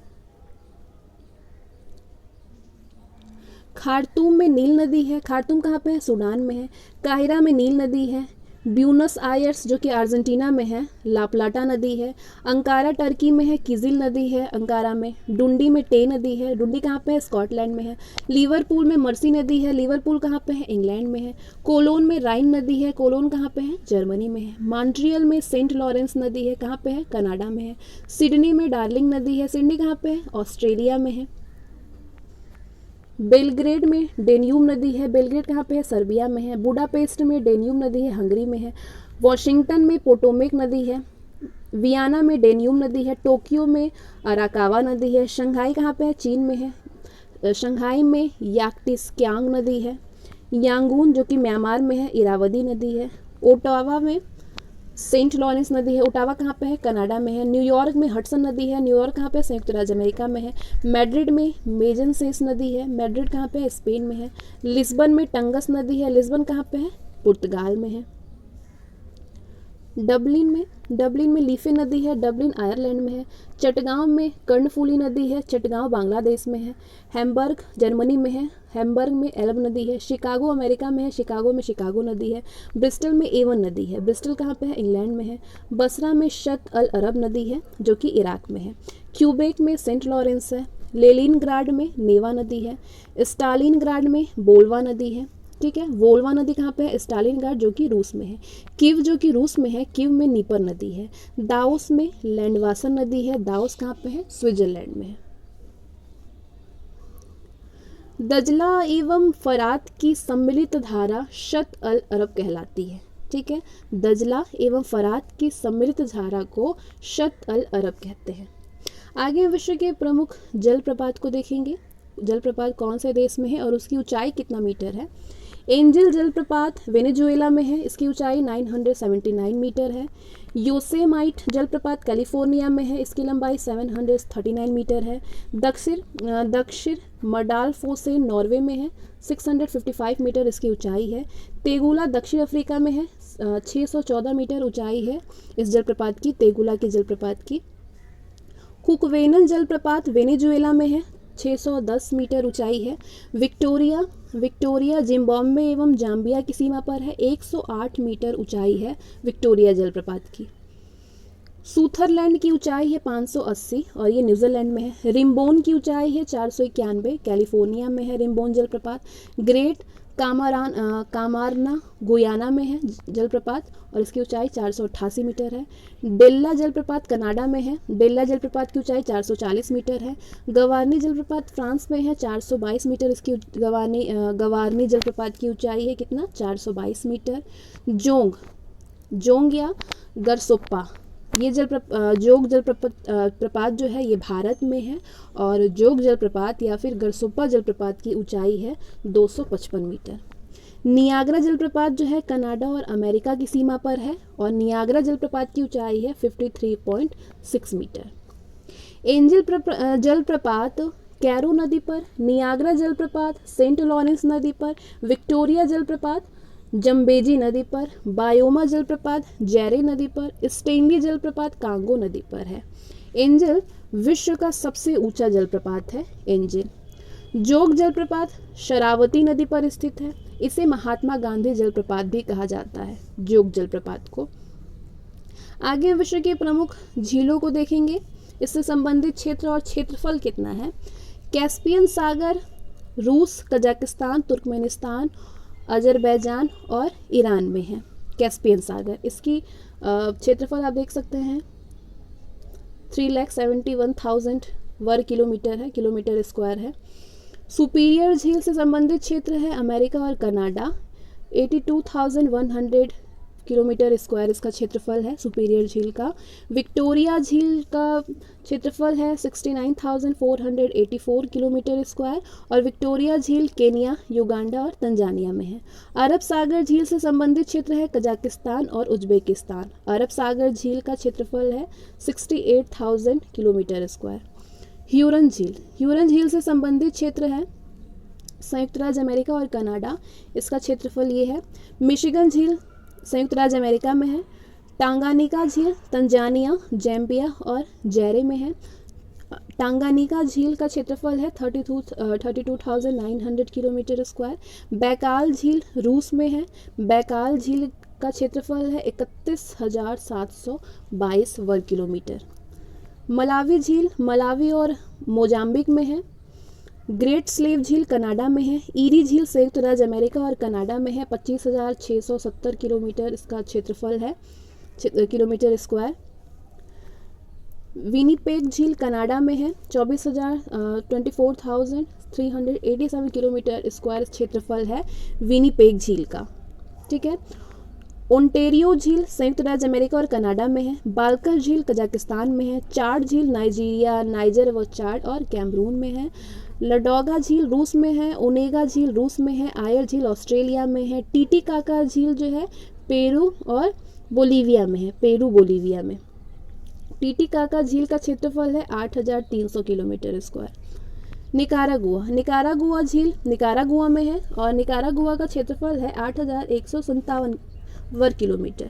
खार्तूम में नील नदी है। खार्तूम कहाँ पे है? सूडान में है। काहिरा में नील नदी है। ब्यूनस आयर्स जो कि अर्जेंटीना में है, लाप्लाटा नदी है। अंकारा टर्की में है, किजिल नदी है अंकारा में। डुंडी में टे नदी है। डुंडी कहाँ पे है? स्कॉटलैंड में है। लिवरपूल में मर्सी नदी है। लिवरपूल कहाँ पे है? इंग्लैंड में है। कोलोन में राइन नदी है। कोलोन कहाँ पे है? जर्मनी में है। मॉन्ट्रियल में सेंट लॉरेंस नदी है। कहाँ पे है? कनाडा में है। सिडनी में डार्लिंग नदी है। सिडनी कहाँ पे है? ऑस्ट्रेलिया में है। बेलग्रेड में डेन्यूब नदी है। बेलग्रेड कहाँ पे है? सर्बिया में है। बुडापेस्ट में डेन्यूब नदी है, हंगरी में है। वॉशिंगटन में पोटोमेक नदी है। वियना में डेन्यूब नदी है। टोक्यो में अराकावा नदी है। शंघाई कहाँ पे है? चीन में है। शंघाई में याक्टिस्क्यांग नदी है। यांगून जो कि म्यांमार में है, इरावदी नदी है। ओटावा में सेंट लॉरेंस नदी है। ओटावा कहाँ पे है? कनाडा में है। न्यूयॉर्क में हडसन नदी है। न्यूयॉर्क कहाँ पे? संयुक्त राज्य अमेरिका में है। मैड्रिड में मेजनसेस नदी है। मैड्रिड कहाँ पे है? स्पेन में है। लिस्बन में टंगस नदी है। लिस्बन कहाँ पे है? पुर्तगाल में है। डबलिन में लीफे नदी है। डबलिन आयरलैंड में है। चटगांव में कर्णफूली नदी है। चटगांव बांग्लादेश में है। हैम्बर्ग जर्मनी में है। हैम्बर्ग में एल्ब नदी है। शिकागो अमेरिका में है। शिकागो में शिकागो नदी है। ब्रिस्टल में एवन नदी है। ब्रिस्टल कहाँ पे है? इंग्लैंड में है। बसरा में शत अल अरब नदी है जो कि इराक में है। क्यूबेक में सेंट लॉरेंस है। लेनिनग्राड में नेवा नदी है। स्टालिनग्राड में बोल्वा नदी है। ठीक है। वोल्वा नदी कहाँ पे है? स्टालिनग्राड जो कि रूस में है। किव जो कि रूस में है, किव में नीपर नदी है। दाओस में लैंडवासन नदी है। दाओस कहाँ पे है? स्विट्जरलैंड में है। दजला एवं फरात की सम्मिलित धारा शत अल अरब कहलाती है। ठीक है, दजला एवं फरात की सम्मिलित धारा को शत अल अरब कहते हैं। आगे विश्व के प्रमुख जलप्रपात को देखेंगे। जलप्रपात कौन से देश में है और उसकी ऊंचाई कितना मीटर है। एंजल जलप्रपात वेनेजुएला में है, इसकी ऊंचाई 979 मीटर है। योसेमाइट जलप्रपात कैलिफोर्निया में है, इसकी लंबाई 739 मीटर है। दक्षिण मडालफोसे नॉर्वे में है, 655 मीटर इसकी ऊंचाई है। तेगुला दक्षिण अफ्रीका में है, 614 मीटर ऊंचाई है इस जलप्रपात की, तेगुला के जलप्रपात की। कुकवेनल जलप्रपात वेनेजुएला में है, 610 मीटर ऊंचाई है। विक्टोरिया जिम्बाब्वे एवं जाम्बिया की सीमा पर है, 108 मीटर ऊंचाई है विक्टोरिया जलप्रपात की। सूथरलैंड की ऊंचाई है 580 और ये न्यूजीलैंड में है। रिम्बोन की ऊंचाई है 491, कैलिफोर्निया में है रिम्बोन जलप्रपात। ग्रेट कामारना गुयाना में है जलप्रपात और इसकी ऊंचाई 488 मीटर है। डेल्ला जलप्रपात कनाडा में है, डेल्ला जलप्रपात की ऊंचाई 440 मीटर है। गवारनी जलप्रपात फ्रांस में है, 422 मीटर इसकी गवारनी जलप्रपात की ऊंचाई है कितना, 422 मीटर। जोंग या गरसोप्पा, ये जोग जलप्रपात जो है ये भारत में है और जोग जलप्रपात या फिर गरसोप्पा जलप्रपात की ऊंचाई है 255 मीटर। नियाग्रा जलप्रपात जो है कनाडा और अमेरिका की सीमा पर है और नियाग्रा जलप्रपात की ऊंचाई है 53.6 मीटर। एंजल जलप्रपात कैरो नदी पर, नियाग्रा जलप्रपात सेंट लॉरेंस नदी पर, विक्टोरिया जलप्रपात जम्बेजी नदी पर, बायोमा जलप्रपात जेरे नदी पर, स्टेनली जलप्रपात कांगो नदी पर है। एंजल विश्व का सबसे ऊंचा जलप्रपात है एंजल। जोग जलप्रपात शरावती नदी पर स्थित है, इसे महात्मा गांधी जलप्रपात भी कहा जाता है, जोग जलप्रपात को। आगे विश्व के प्रमुख झीलों को देखेंगे, इससे संबंधित क्षेत्र और क्षेत्रफल कितना है। कैस्पियन सागर रूस, कजाकिस्तान, तुर्कमेनिस्तान, अजरबैजान और ईरान में है कैस्पियन सागर। इसकी क्षेत्रफल आप देख सकते हैं 3,71,000 वर्ग किलोमीटर है, किलोमीटर स्क्वायर है। सुपीरियर झील से संबंधित क्षेत्र है अमेरिका और कनाडा, 82,100 किलोमीटर स्क्वायर इसका क्षेत्रफल है सुपीरियर झील का। विक्टोरिया झील का क्षेत्रफल है 69,484 किलोमीटर स्क्वायर और विक्टोरिया झील केन्या, युगांडा और तंजानिया में है। अरब सागर झील से संबंधित क्षेत्र है कजाकिस्तान और उज्बेकिस्तान। अरब सागर झील का क्षेत्रफल है 68,000 किलोमीटर स्क्वायर। ह्यूरन झील से संबंधित क्षेत्र है संयुक्त राज्य अमेरिका और कनाडा, इसका क्षेत्रफल ये है। मिशिगन झील संयुक्त राज्य अमेरिका में है। टांगानिका झील तंजानिया, जैम्बिया और जेरे में है। टांगानिका झील का क्षेत्रफल है 32,900 किलोमीटर स्क्वायर। बैकाल झील रूस में है, बैकाल झील का क्षेत्रफल है 31,722 वर्ग किलोमीटर। मलावी झील मलावी और मोजाम्बिक में है। ग्रेट स्लेव झील कनाडा में है। ईरी झील संयुक्त राज्य अमेरिका और कनाडा में है, 25,670 किलोमीटर इसका क्षेत्रफल है किलोमीटर स्क्वायर। विनीपेग झील कनाडा में है, 24,387 किलोमीटर स्क्वायर क्षेत्रफल है विनीपेग झील का। ठीक है। ओंटेरियो झील संयुक्त राज्य अमेरिका और कनाडा में है। बालकर झील कजाकिस्तान में है। चाड झील नाइजीरिया, नाइजर व चाड और कैमरून में है। लडोगा झील रूस में है। ओनेगा झील रूस में है। आयर झील ऑस्ट्रेलिया में है। टीटीकाका झील जो है पेरू और बोलीविया में है, पेरू बोलीविया में। टीटीकाका झील का क्षेत्रफल है 8,300 किलोमीटर स्क्वायर। निकारागुआ झील निकारागुआ में है और निकारागुआ का क्षेत्रफल है 8,157 वर्ग किलोमीटर।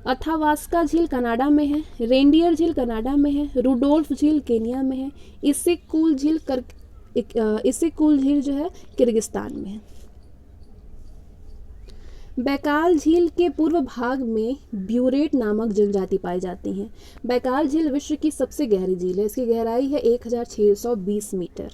अथावास्का झील कनाडा में है। रेंडियर झील कनाडा में है। रुडोल्फ झील केन्या में है। इसिक-कूल झील जो है किर्गिस्तान में है। बैकाल झील के पूर्व भाग में ब्यूरेट नामक जनजाति पाई जाती हैं। बैकाल झील विश्व की सबसे गहरी झील है, इसकी गहराई है 1,620 मीटर।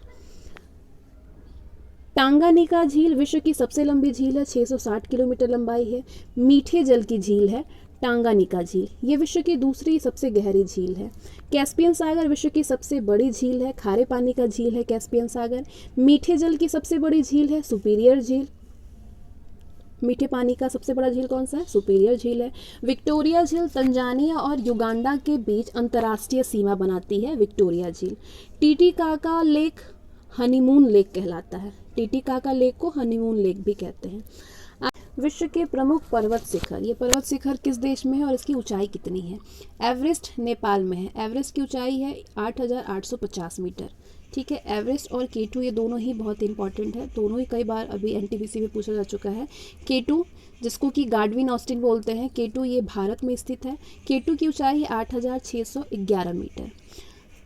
टांगानिका झील विश्व की सबसे लंबी झील है, 660 किलोमीटर लंबाई है। मीठे जल की झील है। टांगानिका झील, ये विश्व की दूसरी सबसे गहरी झील है। कैस्पियन सागर विश्व की सबसे बड़ी झील है, खारे पानी का झील है कैस्पियन सागर। मीठे जल की सबसे बड़ी झील है सुपीरियर झील, मीठे पानी का सबसे बड़ा झील कौन सा है? सुपीरियर झील है। विक्टोरिया झील तंजानिया और युगांडा के बीच अंतर्राष्ट्रीय सीमा बनाती है विक्टोरिया झील। टीटीकाका लेक हनीमून लेक कहलाता है, टीटीकाका लेक को हनीमून लेक भी कहते हैं। विश्व के प्रमुख पर्वत शिखर, ये पर्वत शिखर किस देश में है और इसकी ऊंचाई कितनी है? एवरेस्ट नेपाल में है, एवरेस्ट की ऊंचाई है 8,850 मीटर। ठीक है, एवरेस्ट और K2 ये दोनों ही बहुत इंपॉर्टेंट है, दोनों ही कई बार अभी NTPC में पूछा जा चुका है। K2 जिसको कि गार्डविन ऑस्टिन बोलते हैं, K2 ये भारत में स्थित है। K2 की ऊंचाई है 8,611 मीटर।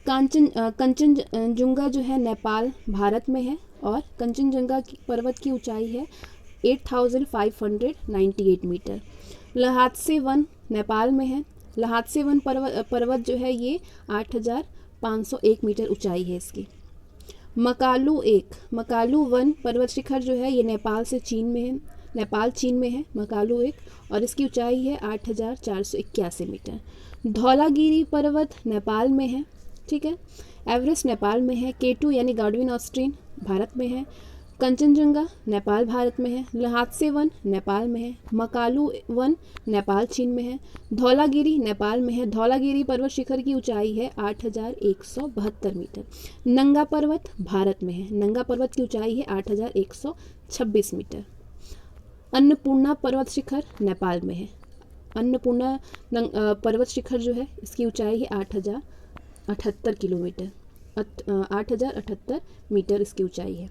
कंचनजुंगा जो है नेपाल भारत में है और कंचनजुंगा की पर्वत की ऊंचाई है 8,598 मीटर। लहात्से वन नेपाल में है, लहात्से वन पर्वत जो है ये 8,501 मीटर ऊंचाई है इसकी। मकालू वन पर्वत शिखर जो है ये नेपाल चीन में है मकालू एक, और इसकी ऊंचाई है 8,481 मीटर। धौलागिरी पर्वत नेपाल में है। ठीक है, एवरेस्ट नेपाल में है। K2 यानी गार्डविन ऑस्टिन भारत में है। कंचनजुंगा नेपाल भारत में है। लहात्से वन नेपाल में है। मकालू वन नेपाल चीन में है। धौलागिरी नेपाल में है। धौलागिरी पर्वत शिखर की ऊंचाई है 8,172 मीटर। नंगा पर्वत भारत में है, नंगा पर्वत की ऊंचाई है 8,126 मीटर। अन्नपूर्णा पर्वत शिखर नेपाल में है, अन्नपूर्णा पर्वत शिखर जो है इसकी ऊंचाई है 8,078 किलोमीटर, 8,078 मीटर इसकी ऊंचाई है।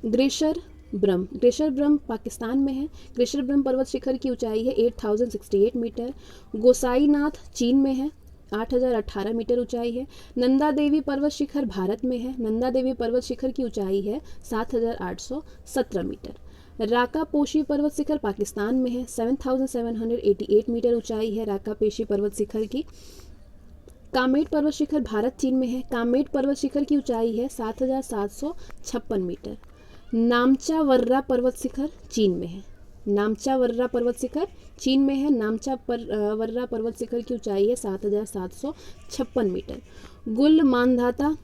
ग्लेशियर ब्रह्म पाकिस्तान में है। ग्लेशियर ब्रह्म पर्वत शिखर की ऊंचाई है 8,068 मीटर। गोसाईनाथ चीन में है, 8,018 मीटर ऊंचाई है। नंदा देवी पर्वत शिखर भारत में है, नंदा देवी पर्वत शिखर की ऊंचाई है 7,817 मीटर। राका पोशी पर्वत शिखर पाकिस्तान में है, 7,788 मीटर ऊंचाई है राका पोशी पर्वत शिखर की। कामेट पर्वत शिखर भारत चीन में है, कामेट पर्वत शिखर की ऊंचाई है 7,756 मीटर। नामचा वर्रा पर्वत शिखर चीन में है, नामचा वर्रा पर्वत शिखर चीन में है। नामचा वर्रा पर्वत शिखर की ऊंचाई है 7,756 मीटर। गुलमानदाता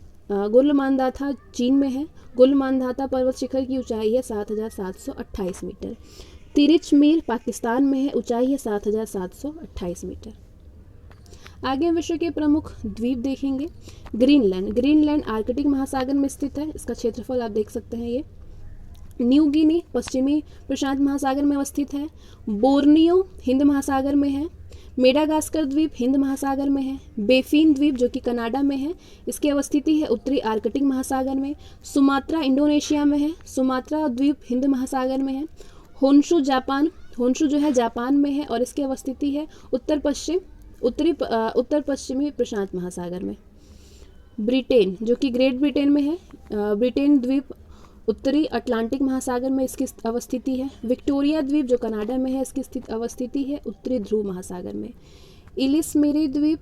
चीन में है, गुलमानदाता पर्वत शिखर की ऊंचाई है 7,728 मीटर। तिरिचमीर पाकिस्तान में है, ऊंचाई है 7,728 मीटर। आगे विश्व के प्रमुख द्वीप देखेंगे। ग्रीनलैंड आर्कटिक महासागर में स्थित है, इसका क्षेत्रफल आप देख सकते हैं ये। न्यू गिनी पश्चिमी प्रशांत महासागर में अवस्थित है। बोर्नियो हिंद महासागर में है। मेडागास्कर द्वीप हिंद महासागर में है। बेफिन द्वीप जो कि कनाडा में है, इसकी अवस्थिति है उत्तरी आर्कटिक महासागर में। सुमात्रा इंडोनेशिया में है, सुमात्रा द्वीप हिंद महासागर में है। होन्शु जो है जापान में है और इसकी अवस्थिति है उत्तर पश्चिमी प्रशांत महासागर में। ब्रिटेन जो कि ग्रेट ब्रिटेन में है, ब्रिटेन द्वीप उत्तरी अटलांटिक महासागर में इसकी अवस्थिति है। विक्टोरिया द्वीप जो कनाडा में है, इसकी अवस्थिति है उत्तरी ध्रुव महासागर में। इलिस मेरी द्वीप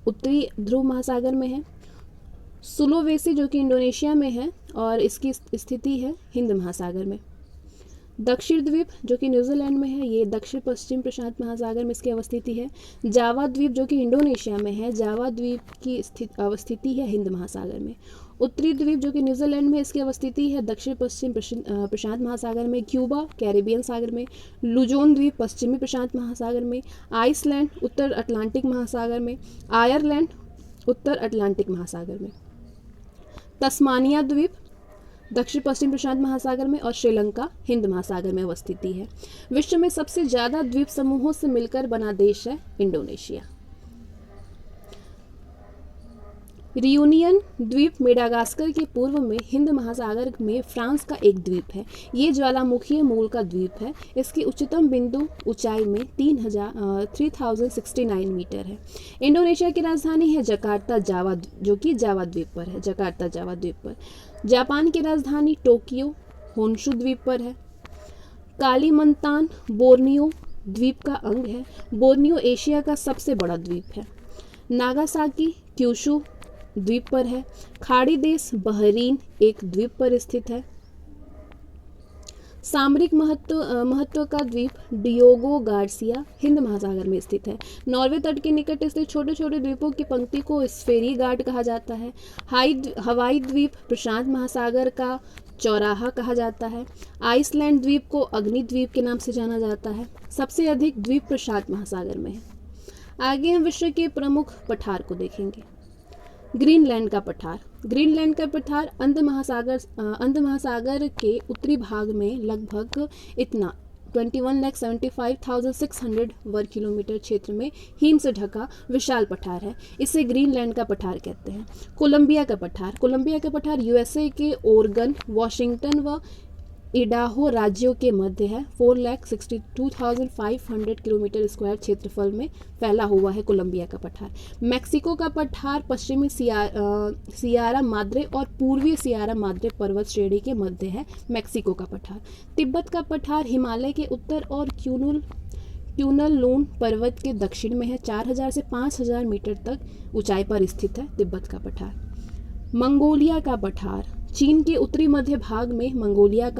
उत्तरी ध्रुव महासागर में है। सुलोवेसी जो कि इंडोनेशिया में है और इसकी स्थिति है हिंद महासागर में। दक्षिण द्वीप जो कि न्यूजीलैंड में है, ये दक्षिण पश्चिम प्रशांत महासागर में इसकी अवस्थिति है। जावा द्वीप जो कि इंडोनेशिया में है, जावा द्वीप की अवस्थिति है हिंद महासागर में। उत्तरी द्वीप जो कि न्यूजीलैंड में, इसकी अवस्थिति है दक्षिण पश्चिम प्रशांत महासागर में। क्यूबा कैरिबियन सागर में। लुजोन द्वीप पश्चिमी प्रशांत महासागर में। आइसलैंड उत्तर अटलांटिक महासागर में। आयरलैंड उत्तर अटलांटिक महासागर में। तस्मानिया द्वीप दक्षिण पश्चिम प्रशांत महासागर में और श्रीलंका हिंद महासागर में अवस्थिति है। विश्व में सबसे ज़्यादा द्वीप समूहों से मिलकर बना देश है इंडोनेशिया। रियूनियन द्वीप मेडागास्कर के पूर्व में हिंद महासागर में फ्रांस का एक द्वीप है। ये ज्वालामुखीय मूल का द्वीप है। इसकी उच्चतम बिंदु ऊंचाई में 3069 मीटर है। इंडोनेशिया की राजधानी है जकार्ता, जावा जो कि जावा द्वीप पर है, जकार्ता जावा द्वीप पर। जापान की राजधानी टोक्यो होन्शु द्वीप पर है। कालीमंतान बोर्नियो द्वीप का अंग है। बोर्नियो एशिया का सबसे बड़ा द्वीप है। नागासाकी क्यूशु द्वीप पर है। खाड़ी देश बहरीन एक द्वीप पर स्थित है। सामरिक महत्व का द्वीप डियोगो गार्सिया हिंद महासागर में स्थित है। नॉर्वे तट के निकट स्थित छोटे छोटे द्वीपों की पंक्ति को स्फेरी गार्ड कहा जाता है। हवाई द्वीप प्रशांत महासागर का चौराहा कहा जाता है। आइसलैंड द्वीप को अग्नि द्वीप के नाम से जाना जाता है। सबसे अधिक द्वीप प्रशांत महासागर में है। आगे हम विश्व के प्रमुख पठार को देखेंगे। ग्रीनलैंड का पठार। ग्रीनलैंड का पठार अंध महासागर के उत्तरी भाग में लगभग इतना 21,75,600 वर्ग किलोमीटर क्षेत्र में हिम से ढका विशाल पठार है। इसे ग्रीनलैंड का पठार कहते हैं। कोलंबिया का पठार। कोलंबिया का पठार यूएसए के ओरेगन, वॉशिंगटन व इडाहो राज्यों के मध्य है। 4,62,500 किलोमीटर स्क्वायर क्षेत्रफल में फैला हुआ है कोलंबिया का पठार। मैक्सिको का पठार पश्चिमी सियारा माद्रे और पूर्वी सियारा माद्रे पर्वत श्रेणी के मध्य है मैक्सिको का पठार। तिब्बत का पठार हिमालय के उत्तर और क्यूनल लून पर्वत के दक्षिण में है। 4,000 से 5,000 मीटर तक ऊंचाई पर स्थित है तिब्बत का पठार। मंगोलिया का पठार चीन के उत्तरी मध्य भाग में मंगोलिया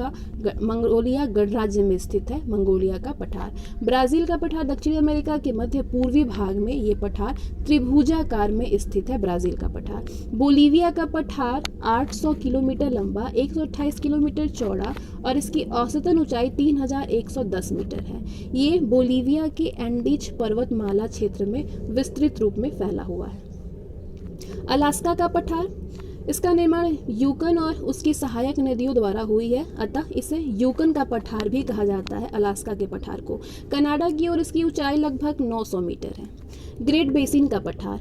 गणराज्य में स्थित है मंगोलिया का पठार। ब्राज़ील का पठार दक्षिण अमेरिका के मध्य पूर्वी भाग में ये पठार त्रिभुजाकार में स्थित है ब्राज़ील का पठार। बोलीविया का पठार 800 किलोमीटर लंबा, 128 किलोमीटर चौड़ा और इसकी औसतन ऊंचाई 3,110 मीटर है। ये बोलीविया के एंडीज पर्वतमाला क्षेत्र में विस्तृत रूप में फैला हुआ है। अलास्का का पठार, इसका निर्माण यूकन और उसकी सहायक नदियों द्वारा हुई है, अतः इसे यूकन का पठार भी कहा जाता है अलास्का के पठार को। कनाडा की ओर इसकी ऊंचाई लगभग 900 मीटर है। ग्रेट बेसिन का पठार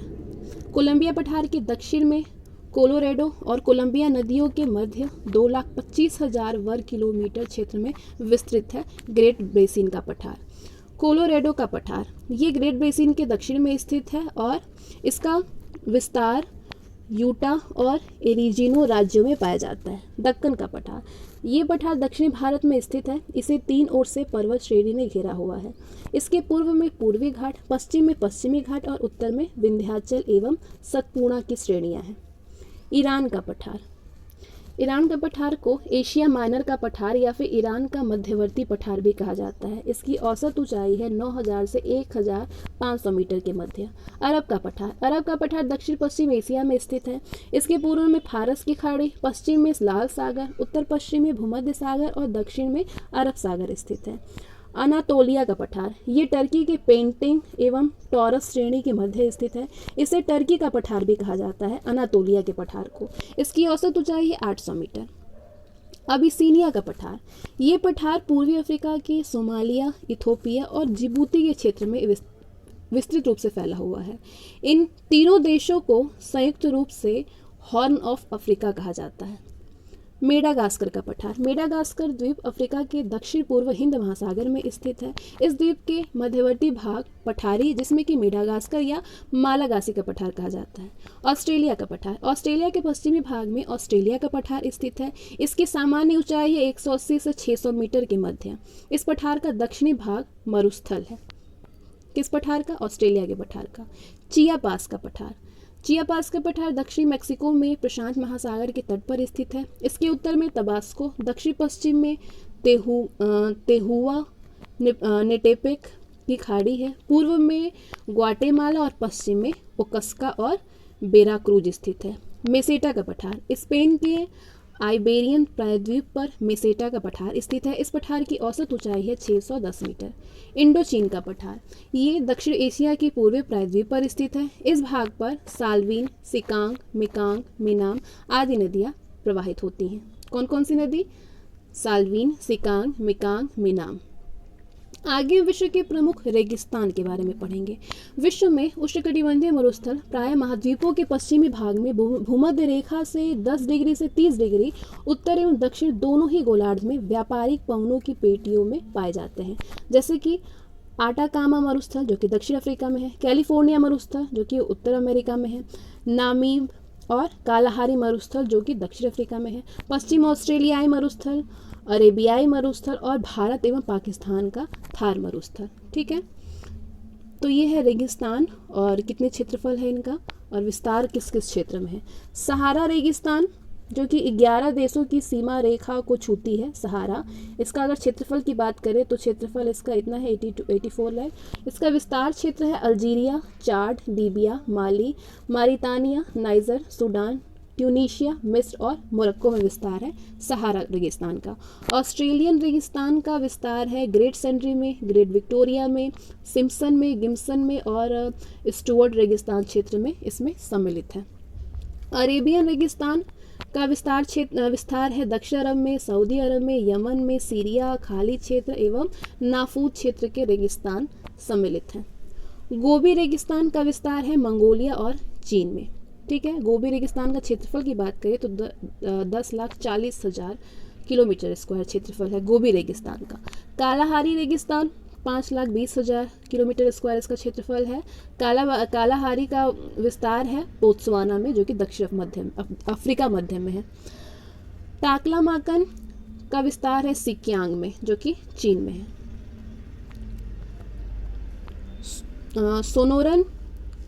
कोलंबिया पठार के दक्षिण में कोलोराडो और कोलंबिया नदियों के मध्य 2,25,000 वर्ग किलोमीटर क्षेत्र में विस्तृत है ग्रेट बेसिन का पठार। कोलोराडो का पठार ये ग्रेट बेसिन के दक्षिण में स्थित है और इसका विस्तार यूटा और एरिज़ोना राज्यों में पाया जाता है। दक्कन का पठार, ये पठार दक्षिणी भारत में स्थित है। इसे 3 ओर से पर्वत श्रेणी ने घेरा हुआ है। इसके पूर्व में पूर्वी घाट, पश्चिम में पश्चिमी घाट और उत्तर में विंध्याचल एवं सतपूर्णा की श्रेणियां हैं। ईरान का पठार, ईरान का पठार को एशिया माइनर का पठार या फिर ईरान का मध्यवर्ती पठार भी कहा जाता है। इसकी औसत ऊंचाई है 9,000 से 1,500 मीटर के मध्य। अरब का पठार, अरब का पठार दक्षिण पश्चिम एशिया में स्थित है। इसके पूर्व में फारस की खाड़ी, पश्चिम में लाल सागर, उत्तर पश्चिम में भूमध्य सागर और दक्षिण में अरब सागर स्थित है। अनातोलिया का पठार, ये टर्की के पेंटिंग एवं टॉरस श्रेणी के मध्य स्थित है। इसे टर्की का पठार भी कहा जाता है अनातोलिया के पठार को। इसकी औसत ऊंचाई है 800 मीटर। अबिसिनिया का पठार, ये पठार पूर्वी अफ्रीका के सोमालिया, इथोपिया और जिबूती के क्षेत्र में विस्तृत रूप से फैला हुआ है। इन तीनों देशों को संयुक्त रूप से हॉर्न ऑफ अफ्रीका कहा जाता है। मेडागास्कर का पठार, मेडागास्कर द्वीप अफ्रीका के दक्षिण पूर्व हिंद महासागर में स्थित है। इस द्वीप के मध्यवर्ती भाग पठारी, जिसमें कि मेडागास्कर या मालागासी का पठार कहा जाता है। ऑस्ट्रेलिया का पठार, ऑस्ट्रेलिया के पश्चिमी भाग में ऑस्ट्रेलिया का पठार स्थित है। इसकी सामान्य ऊंचाई है 180 से 600 मीटर के मध्य। इस पठार का दक्षिणी भाग मरुस्थल है। किस पठार का? ऑस्ट्रेलिया के पठार का। चियापास का पठार, चियापास का पठार दक्षिणी मैक्सिको में प्रशांत महासागर के तट पर स्थित है। इसके उत्तर में तबास्को, दक्षिण पश्चिम में तेहुआ नेटेपेक की खाड़ी है, पूर्व में ग्वाटेमाला और पश्चिम में ओकस्का और वेराक्रूज स्थित है। मेसेटा का पठार, स्पेन के आइबेरियन प्रायद्वीप पर मेसेटा का पठार स्थित है। इस पठार की औसत ऊंचाई है 610 मीटर। इंडोचीन का पठार, ये दक्षिण एशिया के पूर्वी प्रायद्वीप पर स्थित है। इस भाग पर साल्वीन, सिकांग, मिकांग, मिनाम आदि नदियाँ प्रवाहित होती हैं। कौन कौन सी नदी? साल्वीन, सिकांग, मिकांग, मिनाम। आगे विश्व के प्रमुख रेगिस्तान के बारे में पढ़ेंगे। विश्व में उष्णकटिबंधीय मरुस्थल प्राय महाद्वीपों के पश्चिमी भाग में भूमध्य रेखा से 10 डिग्री से 30 डिग्री उत्तर एवं दक्षिण दोनों ही गोलार्ध में व्यापारिक पवनों की पेटियों में पाए जाते हैं, जैसे कि आटाकामा मरुस्थल जो कि दक्षिण अफ्रीका में है, कैलिफोर्निया मरुस्थल जो कि उत्तर अमेरिका में है, नामीब और कालाहारी मरुस्थल जो कि दक्षिण अफ्रीका में है, पश्चिम ऑस्ट्रेलियाई मरुस्थल, अरेबियाई मरुस्थल और भारत एवं पाकिस्तान का थार मरुस्थल। ठीक है, तो ये है रेगिस्तान और कितने क्षेत्रफल है इनका और विस्तार किस किस क्षेत्र में है। सहारा रेगिस्तान जो कि 11 देशों की सीमा रेखा को छूती है, सहारा। इसका अगर क्षेत्रफल की बात करें तो क्षेत्रफल इसका इतना है 84 लाख। इसका विस्तार क्षेत्र है अल्जीरिया, चाड, लीबिया, माली, मारितानिया, नाइजर, सूडान, ट्यूनीशिया, मिस्र और मोरक्को में विस्तार है सहारा रेगिस्तान का। ऑस्ट्रेलियन रेगिस्तान का विस्तार है ग्रेट सेंट्री में, ग्रेट विक्टोरिया में, सिम्पसन में, गिम्सन में और स्टुअर्ट रेगिस्तान क्षेत्र में इसमें सम्मिलित है। अरेबियन रेगिस्तान का विस्तार है दक्षिण अरब में, सऊदी अरब में, यमन में, सीरिया, खाली क्षेत्र एवं नाफूद क्षेत्र के रेगिस्तान सम्मिलित हैं। गोबी रेगिस्तान का विस्तार है मंगोलिया और चीन में। ठीक है, गोबी रेगिस्तान का क्षेत्रफल की बात करें तो 10,40,000 किलोमीटर स्क्वायर क्षेत्रफल है गोबी रेगिस्तान का। कालाहारी रेगिस्तान 5,20,000 किलोमीटर स्क्वायर इसका क्षेत्रफल है। कालाहारी का विस्तार है बोत्सवाना में, जो कि दक्षिण मध्य अफ्रीका मध्य में है। टाकलामाकन का विस्तार है सिक्यांग में, जो कि चीन में है। सोनोरन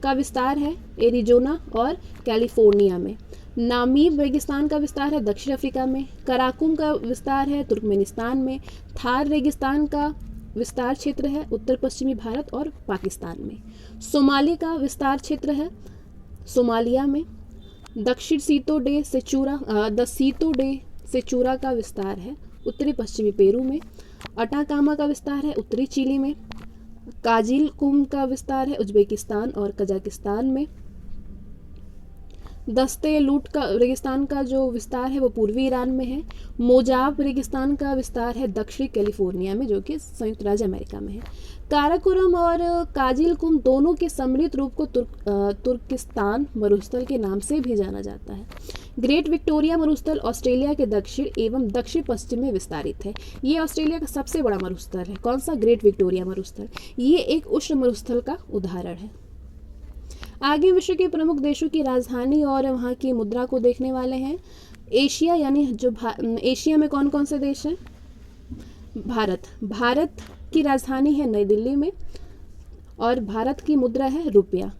का विस्तार है एरिजोना और कैलिफोर्निया में। नामीब रेगिस्तान का विस्तार है दक्षिण अफ्रीका में। कराकुम का विस्तार है तुर्कमेनिस्तान में। थार रेगिस्तान का विस्तार क्षेत्र है उत्तर पश्चिमी भारत और पाकिस्तान में। सोमाली का विस्तार क्षेत्र है सोमालिया में। दक्षिण सीतो डे सेचूरा का विस्तार है उत्तरी पश्चिमी पेरू में। अटाकामा का विस्तार है उत्तरी चिली में। काजिलकुम का विस्तार है उज्बेकिस्तान और कजाकिस्तान में। दस्ते लूट का रेगिस्तान का जो विस्तार है वो पूर्वी ईरान में है। मोजाब रेगिस्तान का विस्तार है दक्षिणी कैलिफोर्निया में, जो कि संयुक्त राज्य अमेरिका में है। काराकोरम और काजिलकुम दोनों के सम्मिलित रूप को तुर्किस्तान मरुस्थल के नाम से भी जाना जाता है। ग्रेट विक्टोरिया मरुस्थल ऑस्ट्रेलिया के दक्षिण एवं दक्षिण पश्चिम में विस्तारित है। ये ऑस्ट्रेलिया का सबसे बड़ा मरुस्थल है। कौन सा? ग्रेट विक्टोरिया मरुस्थल। ये एक उष्ण मरुस्थल का उदाहरण है। आगे विश्व के प्रमुख देशों की राजधानी और वहाँ की मुद्रा को देखने वाले हैं। एशिया यानी एशिया में कौन कौन से देश हैं? भारत की राजधानी है नई दिल्ली में और भारत की मुद्रा है रुपया।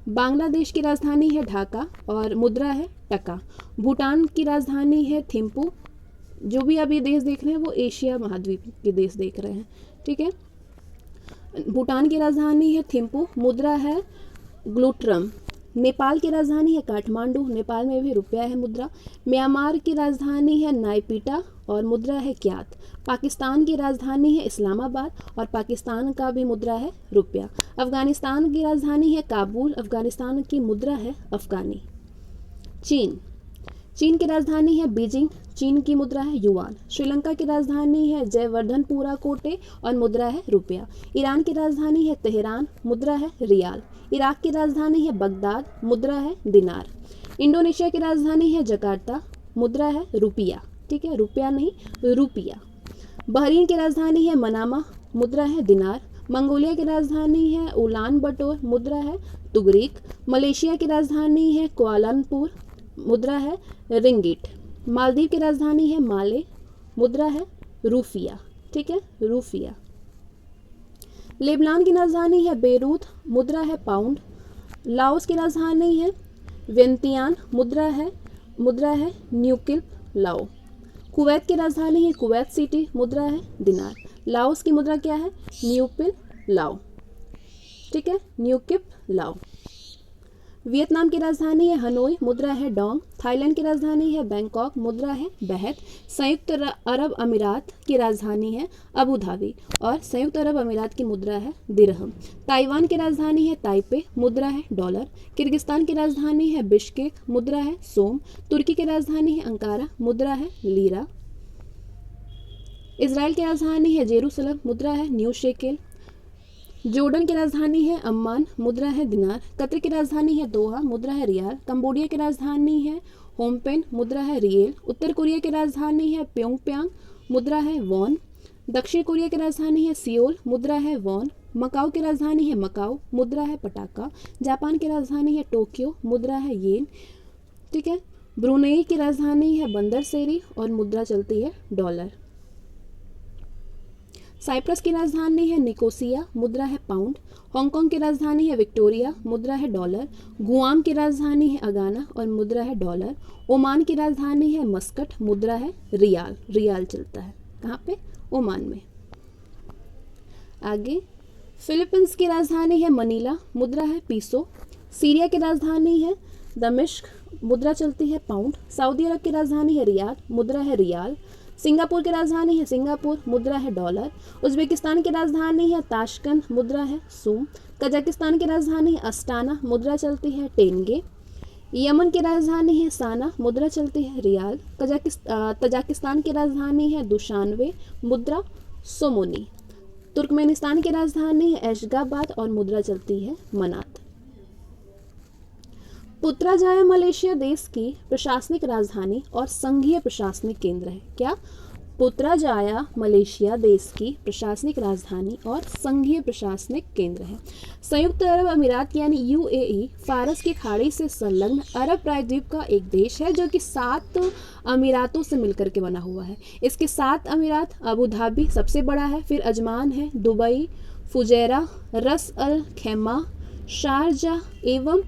बांग्लादेश की राजधानी है ढाका और मुद्रा है टका। भूटान की राजधानी है थिम्पू। जो भी आप ये देश देख रहे हैं वो एशिया महाद्वीप के देश देख रहे हैं। ठीक है, भूटान की राजधानी है थिम्पू, मुद्रा है ग्लूट्रम। नेपाल की राजधानी है काठमांडू, नेपाल में भी रुपया है मुद्रा। म्यांमार की राजधानी है नायपीटा और मुद्रा है क्यात। पाकिस्तान की राजधानी है इस्लामाबाद और पाकिस्तान का भी मुद्रा है रुपया। अफगानिस्तान की राजधानी है काबुल, अफगानिस्तान की मुद्रा है अफगानी। चीन की राजधानी है बीजिंग, चीन की मुद्रा है युआन। श्रीलंका की राजधानी है जयवर्धनपुरा कोटे और मुद्रा है रुपया। ईरान की राजधानी है तेहरान, मुद्रा है रियाल। इराक की राजधानी है बगदाद, मुद्रा है दिनार। इंडोनेशिया की राजधानी है जकार्ता, मुद्रा है रुपया। ठीक है, रुपया नहीं रुपया। बहरीन की राजधानी है मनामा, मुद्रा है दिनार। मंगोलिया की राजधानी है उलान बटोर, मुद्रा है तुगरीक। मलेशिया की राजधानी है कुआलालंपुर, मुद्रा है रिंगिट। मालदीव की राजधानी है माले, मुद्रा है रूफिया। ठीक है, रूफिया। लेबनान की राजधानी है बेरूत, मुद्रा है पाउंड। लाओस की राजधानी है वियंतियान, मुद्रा है न्यूकिल लाओ। कुवैत की राजधानी है कुवैत सिटी, मुद्रा है दिनार। लाओस की मुद्रा क्या है? न्यूपिल लाओ। ठीक है, न्यूकिप लाओ। वियतनाम की राजधानी है हनोई, मुद्रा है डोंग। थाईलैंड की राजधानी है बैंकॉक, मुद्रा है बहत। संयुक्त अरब अमीरात की राजधानी है अबू धाबी और संयुक्त अरब अमीरात की मुद्रा है दिरहम। ताइवान की राजधानी है ताइपे, मुद्रा है डॉलर। किर्गिस्तान की राजधानी है बिश्केक, मुद्रा है सोम। तुर्की की राजधानी है अंकारा, मुद्रा है लीरा। इसराइल की राजधानी है जेरूसलम, मुद्रा है न्यू शेकेल। जॉर्डन की राजधानी है अम्मान, मुद्रा है दिनार। कतर की राजधानी है दोहा, मुद्रा है रियाल। कंबोडिया की राजधानी है होमपेन, मुद्रा है रियल। उत्तर कोरिया की राजधानी है प्योंगयांग, मुद्रा है वॉन। दक्षिण कोरिया की राजधानी है सियोल, मुद्रा है वॉन। मकाओ की राजधानी है मकाओ, मुद्रा है पटाका। जापान की राजधानी है टोक्यो, मुद्रा है येन। ठीक है, ब्रुनेई की राजधानी है बंदर सेरी और मुद्रा चलती है डॉलर। साइप्रस की राजधानी है निकोसिया, मुद्रा है पाउंड। हांगकांग की राजधानी है विक्टोरिया, मुद्रा है डॉलर। गुआम की राजधानी है अगाना और मुद्रा है डॉलर। ओमान की राजधानी है मस्कट, मुद्रा है रियाल, रियाल चलता है कहाँ पे, ओमान में। आगे फिलीपींस की राजधानी है मनीला, मुद्रा है पीसो। सीरिया की राजधानी है दमिश्क, मुद्रा चलती है पाउंड। सऊदी अरब की राजधानी है रियाद, मुद्रा है रियाल। सिंगापुर की राजधानी है सिंगापुर, मुद्रा है डॉलर। उज्बेकिस्तान की राजधानी है ताशकंद, मुद्रा है सूम। कजाकिस्तान की राजधानी है अस्ताना, मुद्रा चलती है टेंगे। यमन की राजधानी है साना, मुद्रा चलती है रियाल। तजाकिस्तान की राजधानी है दुशानवे, मुद्रा सोमोनी। तुर्कमेनिस्तान की राजधानी है एशगाबाद और मुद्रा चलती है मनात। पुत्राजाया मलेशिया देश की प्रशासनिक राजधानी और संघीय प्रशासनिक केंद्र है। क्या? पुत्राजाया मलेशिया देश की प्रशासनिक राजधानी और संघीय प्रशासनिक केंद्र है। संयुक्त अरब अमीरात यानी यूएई फारस की खाड़ी से संलग्न अरब प्रायद्वीप का एक देश है जो कि 7 अमीरातों से मिलकर के बना हुआ है। इसके 7 अमीरात, अबू धाबी सबसे बड़ा है, फिर अजमान है, दुबई, फुजैरा, रस अल खैमा, शारजाह एवं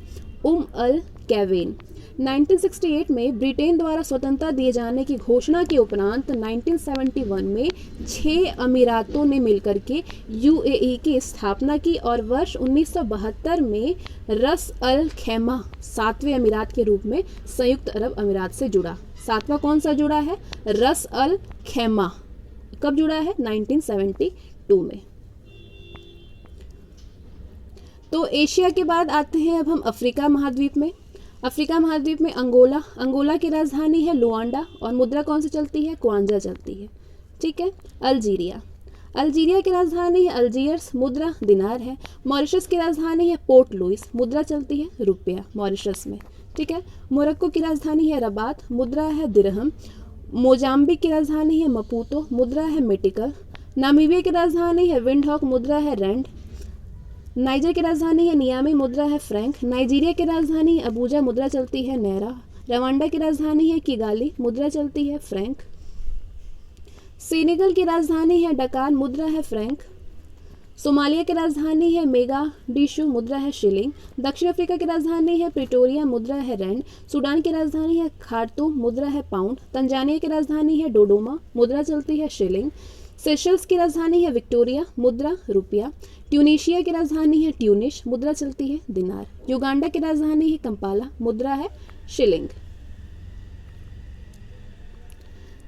अल कैवेन। 1968 में ब्रिटेन द्वारा स्वतंत्रता दिए जाने की घोषणा के उपरांत 1971 में 6 अमीरातों ने मिलकर के यूएई की स्थापना की और वर्ष 1972 में रस अल खैमा 7वें अमीरात के रूप में संयुक्त अरब अमीरात से जुड़ा। 7वां कौन सा जुड़ा है? रस अल खैमा। कब जुड़ा है? 1972 में। तो एशिया के बाद आते हैं अब हम अफ्रीका महाद्वीप में। अफ्रीका महाद्वीप में अंगोला की राजधानी है लुआंडा और मुद्रा कौन सी चलती है? क्वांजा चलती है। ठीक है। अल्जीरिया की राजधानी है अल्जीयर्स, मुद्रा दिनार है। मॉरिशस की राजधानी है पोर्ट लुइस, मुद्रा चलती है रुपया मॉरिशस में। ठीक है। मोरक्को की राजधानी है रबात, मुद्रा है दिरहम। मोजाम्बिक की राजधानी है मपूतो, मुद्रा है मेटिकल। नामीबिया की राजधानी है विंडहॉक, मुद्रा है रैंड। नाइजर की राजधानी है नियामी, मुद्रा है फ्रैंक। नाइजीरिया की राजधानी है अबूजा, मुद्रा चलती है नैरा। रवांडा की राजधानी है किगाली, मुद्रा चलती है फ्रैंक। सेनेगल की राजधानी है डकार, मुद्रा है फ्रैंक। सोमालिया की राजधानी है मेगाडिशु, मुद्रा है शिलिंग। दक्षिण अफ्रीका की राजधानी है प्रिटोरिया, मुद्रा है रैंड। सूडान की राजधानी है खार्तूम, मुद्रा है पाउंड। तंजानिया की राजधानी है डोडोमा, मुद्रा चलती है शिलिंग। सेशल्स की राजधानी है विक्टोरिया, मुद्रा रुपया। ट्यूनीशिया की राजधानी है ट्यूनिश, मुद्रा चलती है दिनार। युगांडा की राजधानी है कंपाला, मुद्रा है शिलिंग।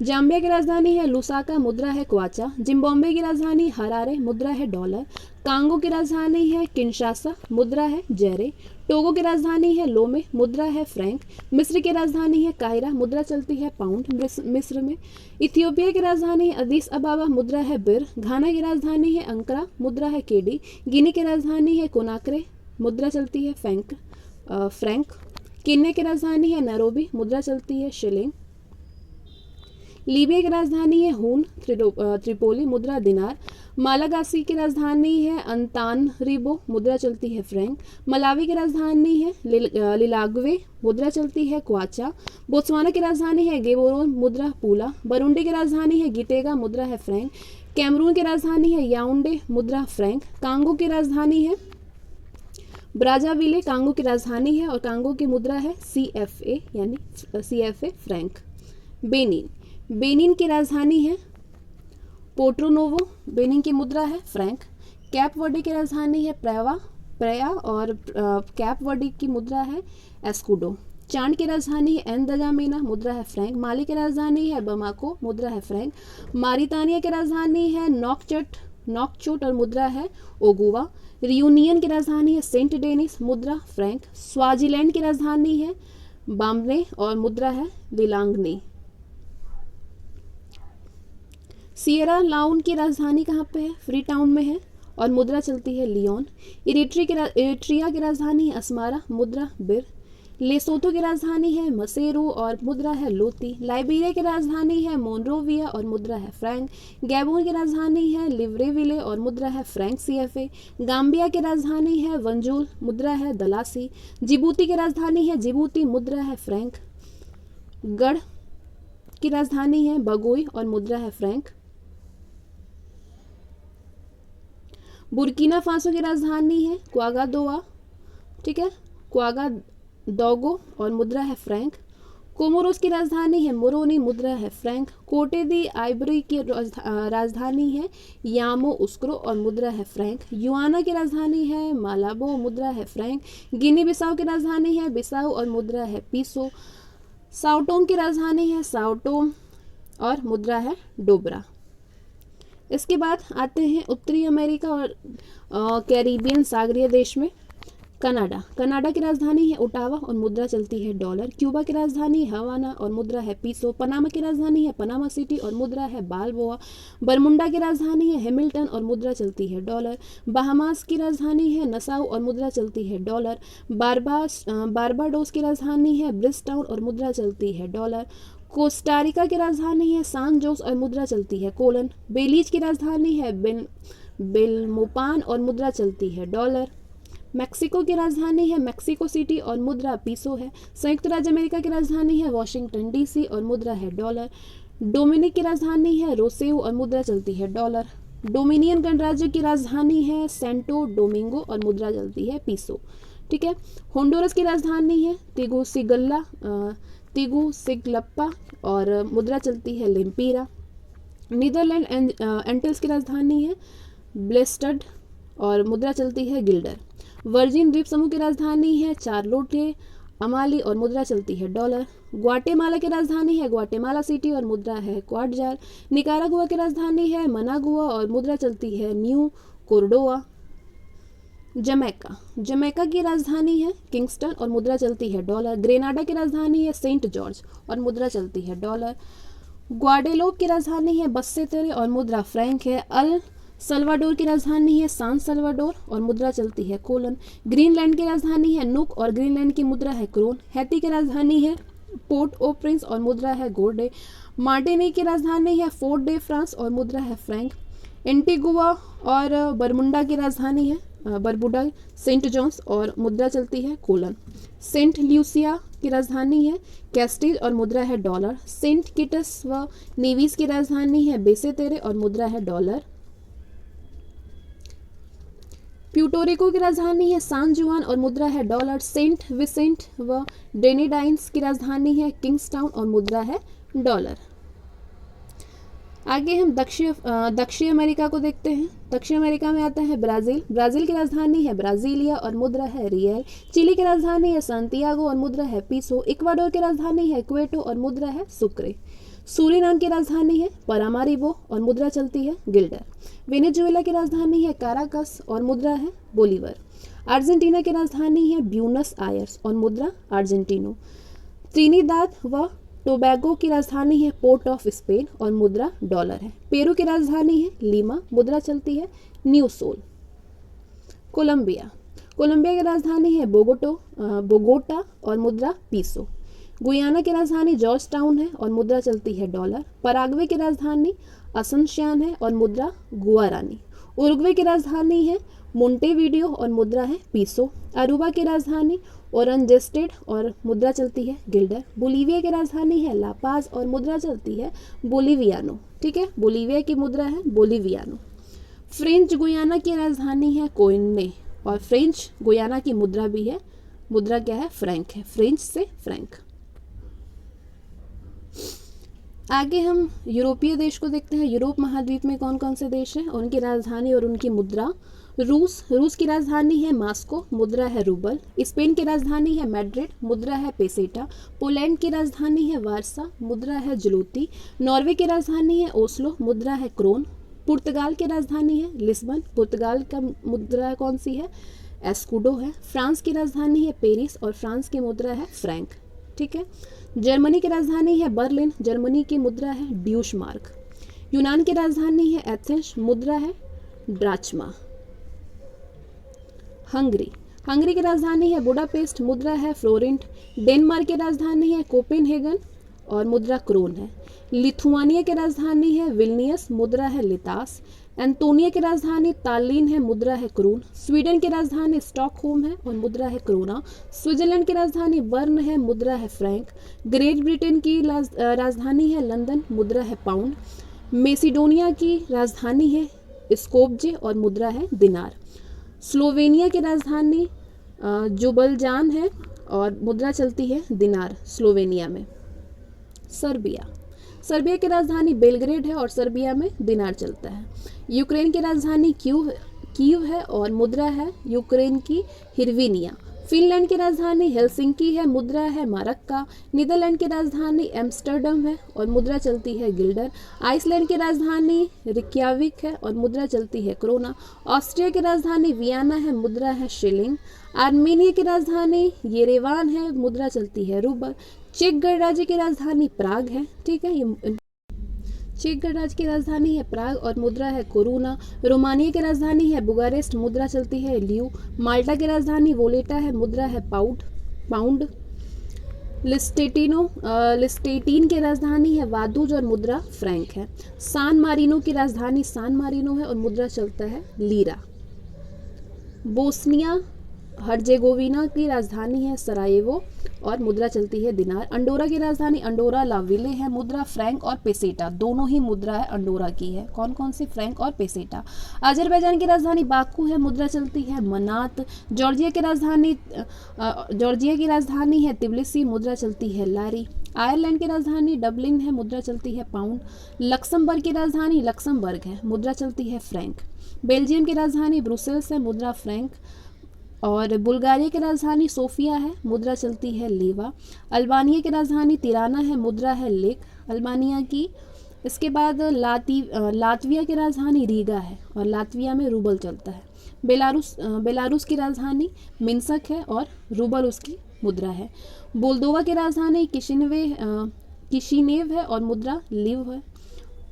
जाम्बिया की राजधानी है लुसाका, मुद्रा है क्वाचा। जिम्बाब्वे की राजधानी हरारे, मुद्रा है डॉलर। कांगो की राजधानी है किंशासा, मुद्रा है जेरे। टोगो की राजधानी है लोमे, मुद्रा है फ्रैंक। मिस्र की राजधानी है काहिरा, मुद्रा चलती है पाउंड मिस्र में। इथियोपिया की राजधानी है अदीस अबाबा, मुद्रा है बिर। घाना की राजधानी है अंकरा, मुद्रा है केडी। गिनी की राजधानी है कोनाक्रे, मुद्रा चलती है फ्रैंक। केन्या की राजधानी है नैरोबी, मुद्रा चलती है शिलिंग। लीबिया की राजधानी है हून त्रिपोली, मुद्रा दिनार। मालागासी की राजधानी है अंतानरिबो, मुद्रा चलती है फ्रैंक। मलावी की राजधानी है लिलाग्वे, मुद्रा चलती है क्वाचा। बोत्सवाना की राजधानी है गेबोरोन, मुद्रा पूला। बरुंडी की राजधानी है गितेगा, मुद्रा है फ्रैंक। कैमरून की राजधानी है याउंडे, मुद्रा फ्रैंक। कांगो की राजधानी है ब्राजाविले, कांगो की राजधानी है और कांगो की मुद्रा है CFA यानी CFA फ्रैंक। बेनिन की राजधानी है पोर्टोनोवो, बेनिन की मुद्रा है फ्रैंक। कैप वर्डे की राजधानी है प्रया और कैप वर्डे की मुद्रा है एस्कुडो। चांद की राजधानी है एनदजामेना, मुद्रा है फ्रैंक। माली की राजधानी है बमाको, मुद्रा है फ्रैंक। मारितानिया की राजधानी है नॉकचोट और मुद्रा है ओगुवा। रियूनियन की राजधानी है सेंट डेनिस, मुद्रा फ्रैंक। स्वाजीलैंड की राजधानी है बाम्बे और मुद्रा है लिलांगनी। सियरा लाउन की राजधानी कहाँ पे है? फ्री टाउन में है और मुद्रा चलती है लियोन। इरिट्रिया की राजधानी है अस्मारा, मुद्रा बिर। लेसोथो की राजधानी है मसेरू और मुद्रा है लोती। लाइबेरिया की राजधानी है मोनरोविया और मुद्रा है फ्रैंक। गैबोन की राजधानी है लिब्रेविले और मुद्रा है फ्रैंक CFA। गाम्बिया की राजधानी है वंजूल, मुद्रा है दलासी। जिबूती की राजधानी है जिबूती, मुद्रा है फ्रैंक। गढ़ की राजधानी है बगोई और मुद्रा है फ्रैंक। बुर्किना फासो की राजधानी है क्वागादोआ, ठीक है, क्वागादोगो और मुद्रा है फ्रैंक। कोमोरोस की राजधानी है मोरोनी, मुद्रा है फ्रैंक। कोटे दी आइवरी की राजधानी है यामो उस्क्रो और मुद्रा है फ्रैंक। युआना की राजधानी है मालाबो, मुद्रा है फ्रैंक। गिनी बिसाऊ की राजधानी है बिसाऊ और मुद्रा है पीसो। साओटोम की राजधानी है साओटोम और मुद्रा है डोबरा। इसके बाद आते हैं उत्तरी अमेरिका और कैरिबियन सागरीय देश में। कनाडा की राजधानी है ओटावा और मुद्रा चलती है डॉलर। क्यूबा की राजधानी हवाना और मुद्रा है पीसो। पनामा की राजधानी है पनामा सिटी और मुद्रा है बालबोआ। बरमुंडा की राजधानी है हैमिल्टन और मुद्रा चलती है डॉलर। बहामास की राजधानी है नसाउ और मुद्रा चलती है डॉलर। बारबाडोस की राजधानी है ब्रिजटाउन और मुद्रा चलती है डॉलर। कोस्टारिका की राजधानी है सान जोस और मुद्रा चलती है कोलन। बेलीज की राजधानी है बेलमोपान और मुद्रा चलती है डॉलर। मैक्सिको की राजधानी है मैक्सिको सिटी और मुद्रा पीसो है। संयुक्त राज्य अमेरिका की राजधानी है वॉशिंगटन डीसी और मुद्रा है डॉलर। डोमिनिक की राजधानी है रोसेउ और मुद्रा चलती है डॉलर। डोमिनियन गणराज्य की राजधानी है सेंटो डोमिंगो और मुद्रा चलती है पीसो, ठीक है। होंडुरस की राजधानी है तिगुसिगलप्पा और मुद्रा चलती है लेम्पीरा। नीदरलैंड एंटिल्स की राजधानी है ब्लेस्टड और मुद्रा चलती है गिल्डर। वर्जिन द्वीप समूह की राजधानी है चार्लोटे अमाली और मुद्रा चलती है डॉलर। ग्वाटेमाला की राजधानी है ग्वाटेमाला सिटी और मुद्रा है क्वाडजार। निकारागुआ की राजधानी है मनागुआ और मुद्रा चलती है न्यू कोर्डोवा। जमैका की राजधानी है किंगस्टन और मुद्रा चलती है डॉलर। ग्रेनाडा की राजधानी है सेंट जॉर्ज और मुद्रा चलती है डॉलर। ग्वाडेलोप की राजधानी है बस्सेतेरे और मुद्रा फ्रैंक है। अल सल्वाडोर की राजधानी है सान सल्वाडोर और मुद्रा चलती है कोलन। ग्रीनलैंड की राजधानी है नुक और ग्रीनलैंड की मुद्रा है क्रोन। हैती की राजधानी है पोर्ट ओ प्रिंस और मुद्रा है गोर्डे। मार्टिनिक की राजधानी है फोर्ट डे फ्रांस और मुद्रा है फ्रैंक। एंटीगुआ और बरमुंडा की राजधानी है बरबुडा सेंट जॉन्स और मुद्रा चलती है कोलन। सेंट ल्यूसिया की राजधानी है कैस्टिज और मुद्रा है डॉलर। सेंट किटस व नेविस की राजधानी है बेसेतेरे और मुद्रा है डॉलर। प्यूटोरिको की राजधानी है सान जुआन और मुद्रा है डॉलर। सेंट विसेंट व ग्रेनेडाइंस की राजधानी है किंग्सटाउन और मुद्रा है डॉलर। आगे हम दक्षिण अमेरिका को देखते हैं। दक्षिण अमेरिका में आता है ब्राज़ील की राजधानी है ब्राज़ीलिया और मुद्रा है रियल। चिली की राजधानी है सांतियागो और मुद्रा है पीसो। इक्वाडोर की राजधानी है क्वेटो और मुद्रा है सुक्रे। सूरीनाम की राजधानी है परामारिबो और मुद्रा चलती है गिल्डर। वेनेजुएला की राजधानी है काराकस और मुद्रा है बोलीवर। अर्जेंटीना की राजधानी है ब्यूनस आयर्स और मुद्रा अर्जेंटिनो। त्रिनिदाद व टोबैगो की राजधानी है पोर्ट ऑफ स्पेन और मुद्रा डॉलर है। पेरू की राजधानी है लीमा, मुद्रा चलती है न्यू सोल। कोलंबिया की राजधानी है बोगोटा और मुद्रा पीसो। गुयाना की राजधानी जॉर्ज टाउन है और मुद्रा चलती है डॉलर। पराग्वे की राजधानी असनश्यान है और मुद्रा गुआरानी। उरुग्वे की राजधानी है मोंटेवीडियो और मुद्रा है पीसो। अरुबा की राजधानी ओरंजेस्टेड और मुद्रा चलती है गिल्डर। बोलीविया की राजधानी है लापाज और मुद्रा चलती है बोलीवियानो, ठीक है। बोलीविया की मुद्रा है बोलीवियानो। फ्रेंच गुयाना की राजधानी है कोइने और फ्रेंच गुयाना की मुद्रा भी है, मुद्रा क्या है फ्रैंक है, फ्रेंच से फ्रैंक। आगे हम यूरोपीय देश को देखते हैं। यूरोप महाद्वीप में कौन कौन से देश हैं, उनकी राजधानी और उनकी मुद्रा। रूस की राजधानी है मास्को, मुद्रा है रूबल। स्पेन की राजधानी है मैड्रिड, मुद्रा है पेसेटा। पोलैंड की राजधानी है वारसा, मुद्रा है जलूती। नॉर्वे की राजधानी है ओस्लो, मुद्रा है क्रोन। पुर्तगाल की राजधानी है लिस्बन, पुर्तगाल का मुद्रा कौन सी है, एस्कुडो है। फ्रांस की राजधानी है पेरिस और फ्रांस की मुद्रा है फ्रैंक, ठीक है। जर्मनी की राजधानी है बर्लिन, जर्मनी की मुद्रा है ड्यूशमार्क। यूनान की राजधानी है एथेंस, मुद्रा है ड्राचमा। हंगरी की राजधानी है बुडापेस्ट, मुद्रा है फ्लोरेंट। डेनमार्क की राजधानी है कोपेनहेगन और मुद्रा क्रोन है। लिथुआनिया की राजधानी है विल्नियस, मुद्रा है लितास। एंटोनिया की राजधानी तालिन है, मुद्रा है क्रोन। स्वीडन की राजधानी स्टॉकहोम है और मुद्रा है क्रोना। स्विट्जरलैंड की राजधानी बर्न है, मुद्रा है फ्रैंक। ग्रेट ब्रिटेन की राजधानी है लंदन, मुद्रा है पाउंड। मेसिडोनिया की राजधानी है स्कोपजे और मुद्रा है दिनार। स्लोवेनिया की राजधानी जुबलजान है और मुद्रा चलती है दिनार स्लोवेनिया में। सर्बिया, सर्बिया की राजधानी बेलग्रेड है और सर्बिया में दिनार चलता है। यूक्रेन की राजधानी कीव है और मुद्रा है यूक्रेन की हिरविनिया। फिनलैंड की राजधानी हेलसिंकी है, मुद्रा है मारक्का। नीदरलैंड की राजधानी एम्स्टर्डम है और मुद्रा चलती है गिल्डर। आइसलैंड की राजधानी रिक्याविक है और मुद्रा चलती है क्रोना। ऑस्ट्रिया की राजधानी वियना है, मुद्रा है शिलिंग। आर्मेनिया की राजधानी येरेवान है, मुद्रा चलती है रूबल। चेक गणराज्य की राजधानी प्राग है, ठीक है, ये चेक गणराज्य की राजधानी है प्राग और मुद्रा है कोरूना। रोमानिया की राजधानी है बुगारेस्ट, मुद्रा चलती है ल्यू। माल्टा की राजधानी वोलेटा है, मुद्रा है पाउंड। लिस्टेटीन की राजधानी है वादुज और मुद्रा फ्रैंक है। सान मारिनो की राजधानी सान मारिनो है और मुद्रा चलता है लीरा। बोस्निया हर्जेगोविना की राजधानी है सरायेवो और मुद्रा चलती है दिनार। अंडोरा की राजधानी अंडोरा लाविले है, मुद्रा फ्रैंक और पेसेटा, दोनों ही मुद्रा है अंडोरा की है। कौन कौन सी? फ्रैंक और पेसेटा। अजरबैजान की राजधानी बाकू है, मुद्रा चलती है मनात। जॉर्जिया की राजधानी है तिबिलिसी, मुद्रा चलती है लारी। आयरलैंड की राजधानी डबलिन है, मुद्रा चलती है पाउंड। लक्समबर्ग की राजधानी लक्समबर्ग है, मुद्रा चलती है फ्रैंक। बेल्जियम की राजधानी ब्रुसेल्स है, मुद्रा फ्रैंक। और बुल्गारिया की राजधानी सोफिया है, मुद्रा चलती है लीवा। अल्बानिया की राजधानी तिराना है, मुद्रा है लेक अल्बानिया की। इसके बाद लातविया की राजधानी रीगा है और लातविया में रूबल चलता है। बेलारूस की राजधानी मिन्स्क है और रूबल उसकी मुद्रा है। मोल्दोवा की राजधानी किशिनेव है और मुद्रा लिव है।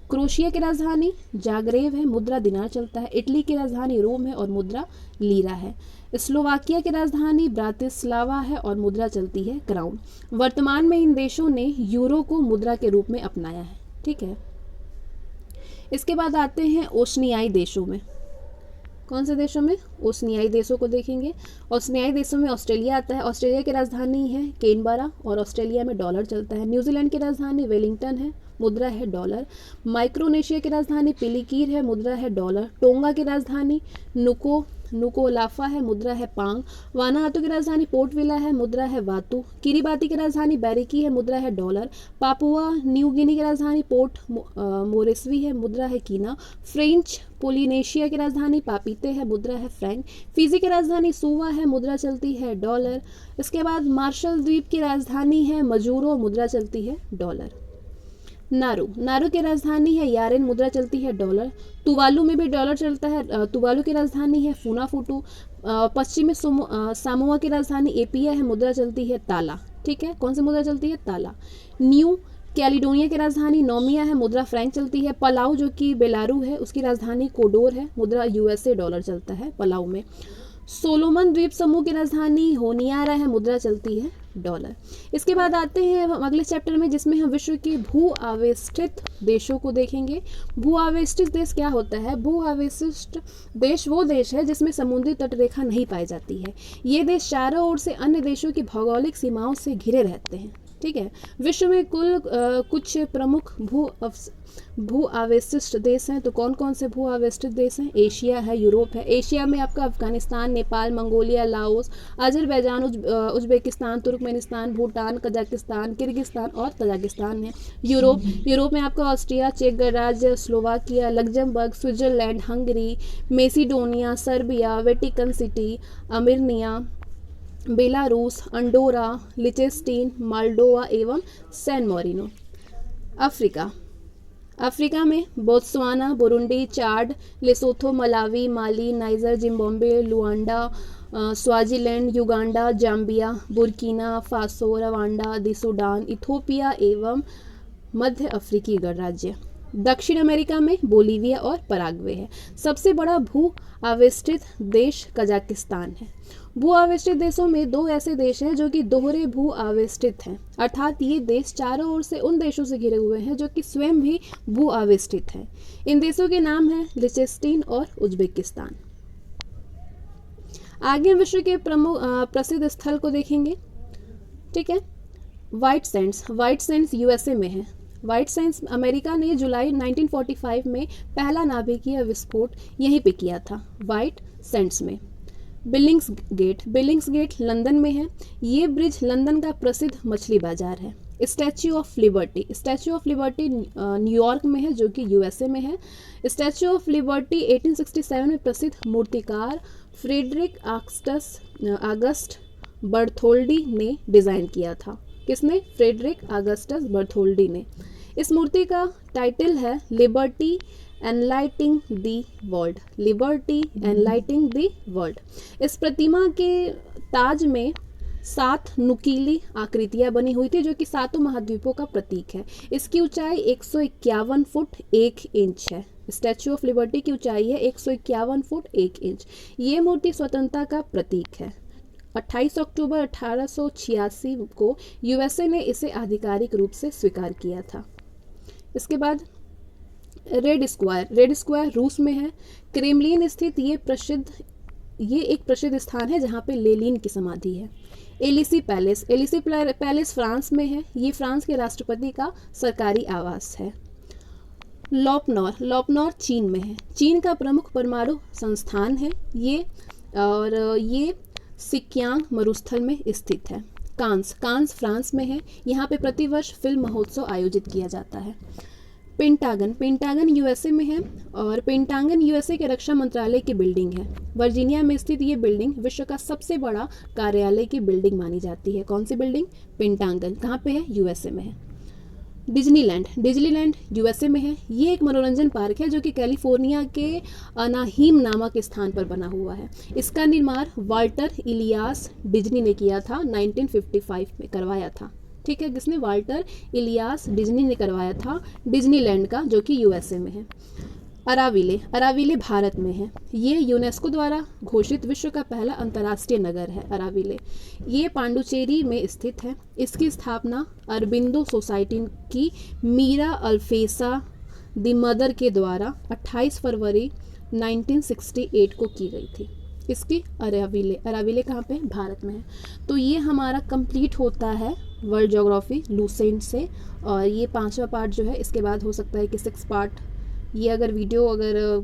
क्रोशिया की राजधानी जाग्रेव है, मुद्रा दिनार चलता है। इटली की राजधानी रोम है और मुद्रा लीरा है। स्लोवाकिया की राजधानी ब्रातिस्लावा है और मुद्रा चलती है क्राउन। वर्तमान में इन देशों ने यूरो को मुद्रा के रूप में अपनाया है, ठीक है। इसके बाद आते हैं ओशनियाई देशों में। कौन से देशों में? ओशनियाई देशों को देखेंगे। ओशनियाई देशों में ऑस्ट्रेलिया आता है। ऑस्ट्रेलिया की राजधानी है कैनबरा और ऑस्ट्रेलिया में डॉलर चलता है। न्यूजीलैंड की राजधानी वेलिंगटन है, मुद्रा है डॉलर। माइक्रोनेशिया की राजधानी पिलिकीर है, मुद्रा है डॉलर। टोंगा की राजधानी नुकोलाफा है, मुद्रा है पांग। वानाआतू की राजधानी पोर्ट विला है, मुद्रा है वातू। किरीबाती की राजधानी बैरिकी है, मुद्रा है डॉलर। पापुआ न्यू गिनी की राजधानी पोर्ट मोरिस्बी है, मुद्रा है कीना। फ्रेंच पोलिनेशिया की राजधानी पापीते है, मुद्रा है फ्रैंक। फिजी की राजधानी सुवा है, मुद्रा चलती है डॉलर। इसके बाद मार्शल द्वीप की राजधानी है मजूरो, मुद्रा चलती है डॉलर। नारू की राजधानी है यारेन, मुद्रा चलती है डॉलर। तुवालू में भी डॉलर चलता है। तुवालू की राजधानी है फुनाफुटू। पश्चिमी सामोआ की राजधानी एपिया है, मुद्रा चलती है ताला, ठीक है। कौन सी मुद्रा चलती है? ताला। न्यू कैलिडोनिया की राजधानी नोमिया है, मुद्रा फ्रैंक चलती है। पलाऊ जो कि बेलारू है, उसकी राजधानी कोडोर है, मुद्रा यूएसए डॉलर चलता है पलाऊ में। सोलोमन द्वीप समूह की राजधानी होनियारा है, मुद्रा चलती है डॉलर। इसके बाद आते हैं हम अगले चैप्टर में, जिसमें हम विश्व के भू आवेष्टित देशों को देखेंगे। भू आवेष्टित देश क्या होता है? भू आवेष्टित देश वो देश है जिसमें समुद्री तटरेखा नहीं पाई जाती है। ये देश चारों ओर से अन्य देशों की भौगोलिक सीमाओं से घिरे रहते हैं, ठीक है। विश्व में कुल कुछ प्रमुख भू आवेष्टित देश हैं। तो कौन कौन से भू आवेष्टित देश हैं? एशिया है, यूरोप है। एशिया में आपका Afghanistan, Nepal, Mongolia, Laos, Azerbaijan, Uzbekistan, Turkmenistan, Bhutan, Kazakhstan, Kyrgyzstan और तजाकिस्तान है। यूरोप में आपका ऑस्ट्रिया, चेक गणराज्य, Slovakia, Luxembourg, Switzerland, Hungary, Macedonia, Serbia, Vatican City, Armenia, Belarus, Andorra, Liechtenstein, Moldova एवं सैन मारिनो। अफ्रीका में Botswana, Burundi, Chad, Lesotho, Malawi, Mali, Niger, Zimbabwe, Luanda, Swaziland, Uganda, Zambia, Burkina Faso, Rwanda, Sudan, Ethiopia एवं मध्य अफ्रीकी गणराज्य। दक्षिण America में Bolivia और Paraguay है। सबसे बड़ा भू आवेष्टित देश कजाकिस्तान है। भू आवेष्टित देशों में दो ऐसे देश हैं जो कि दोहरे भू आवेष्टित हैं, अर्थात ये देश चारों ओर से उन देशों से घिरे हुए हैं जो कि स्वयं भी भू आवेष्टित हैं। इन देशों के नाम हैं लिचेस्टीन और उज्बेकिस्तान। आगे हम विश्व के प्रसिद्ध स्थल को देखेंगे, ठीक है। व्हाइट सैंड्स यूएसए में है। व्हाइट सैंड्स अमेरिका ने जुलाई 1945 में पहला नाभिकीय विस्फोट यहीं पे किया था, व्हाइट सैंड्स में। बिलिंग्स गेट लंदन में है। ये ब्रिज लंदन का प्रसिद्ध मछली बाजार है। स्टैच्यू ऑफ लिबर्टी न्यूयॉर्क में है, जो कि यूएसए में है। स्टैच्यू ऑफ लिबर्टी 1867 में प्रसिद्ध मूर्तिकार फ्रेडरिक आगस्ट बर्थोल्डी ने डिज़ाइन किया था। किसने? फ्रेडरिक आगस्टस बर्थोल्डी ने। इस मूर्ति का टाइटल है लिबर्टी एनलाइटिंग दी वर्ल्ड। इस प्रतिमा के ताज में 7 नुकीली आकृतियां बनी हुई थी, जो कि 7 महाद्वीपों का प्रतीक है। इसकी ऊंचाई 151 फुट 1 इंच है। स्टैच्यू ऑफ लिबर्टी की ऊंचाई है 151 फुट 1 इंच। ये मूर्ति स्वतंत्रता का प्रतीक है। 28 अक्टूबर 1886 को यूएसए ने इसे आधिकारिक रूप से स्वीकार किया था। इसके बाद रेड स्क्वायर रूस में है। क्रेमलिन स्थित ये एक प्रसिद्ध स्थान है जहाँ पे लेनिन की समाधि है। एलिसी पैलेस फ्रांस में है। ये फ्रांस के राष्ट्रपति का सरकारी आवास है। लॉपनौर चीन में है। चीन का प्रमुख परमाणु संस्थान है ये सिक्यांग मरुस्थल में स्थित है। कांस फ्रांस में है। यहाँ पे प्रतिवर्ष फिल्म महोत्सव आयोजित किया जाता है। पेंटागन यूएसए में है और पेंटागन यूएसए के रक्षा मंत्रालय की बिल्डिंग है। वर्जीनिया में स्थित ये बिल्डिंग विश्व का सबसे बड़ा कार्यालय की बिल्डिंग मानी जाती है। कौन सी बिल्डिंग? पेंटागन। कहाँ पे है? यूएसए में है। डिज्नीलैंड यूएसए में है। ये एक मनोरंजन पार्क है जो कि कैलिफोर्निया के अनाहीम नामक स्थान पर बना हुआ है। इसका निर्माण वाल्टर इलियास डिज्नी ने किया था, 1955 में करवाया था। ठीक है, जिसने वाल्टर इलियास डिज्नी ने करवाया था डिज्नीलैंड का, जो कि यूएसए में है। अराविले भारत में है। ये यूनेस्को द्वारा घोषित विश्व का पहला अंतर्राष्ट्रीय नगर है अराविले। ये पांडुचेरी में स्थित है। इसकी स्थापना अरबिंदो सोसाइटी की मीरा अल्फेसा द मदर के द्वारा 28 फरवरी 1968 को की गई थी। इसकी अराविले कहाँ पे? भारत में है। तो ये हमारा कंप्लीट होता है वर्ल्ड ज्योग्राफी लूसेंट से, और ये 5वां पार्ट जो है, इसके बाद हो सकता है कि 6 पार्ट, ये अगर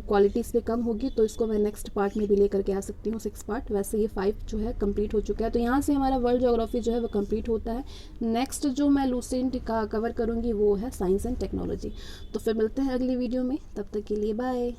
क्वालिटी इस पर कम होगी तो इसको मैं नेक्स्ट पार्ट में भी लेकर के आ सकती हूँ 6 पार्ट। वैसे ये 5 जो है कंप्लीट हो चुका है। तो यहाँ से हमारा वर्ल्ड ज्योग्राफी जो है वो कंप्लीट होता है। नेक्स्ट जो मैं लूसेंट का कवर करूँगी वो है साइंस एंड टेक्नोलॉजी। तो फिर मिलते हैं अगली वीडियो में, तब तक के लिए बाय।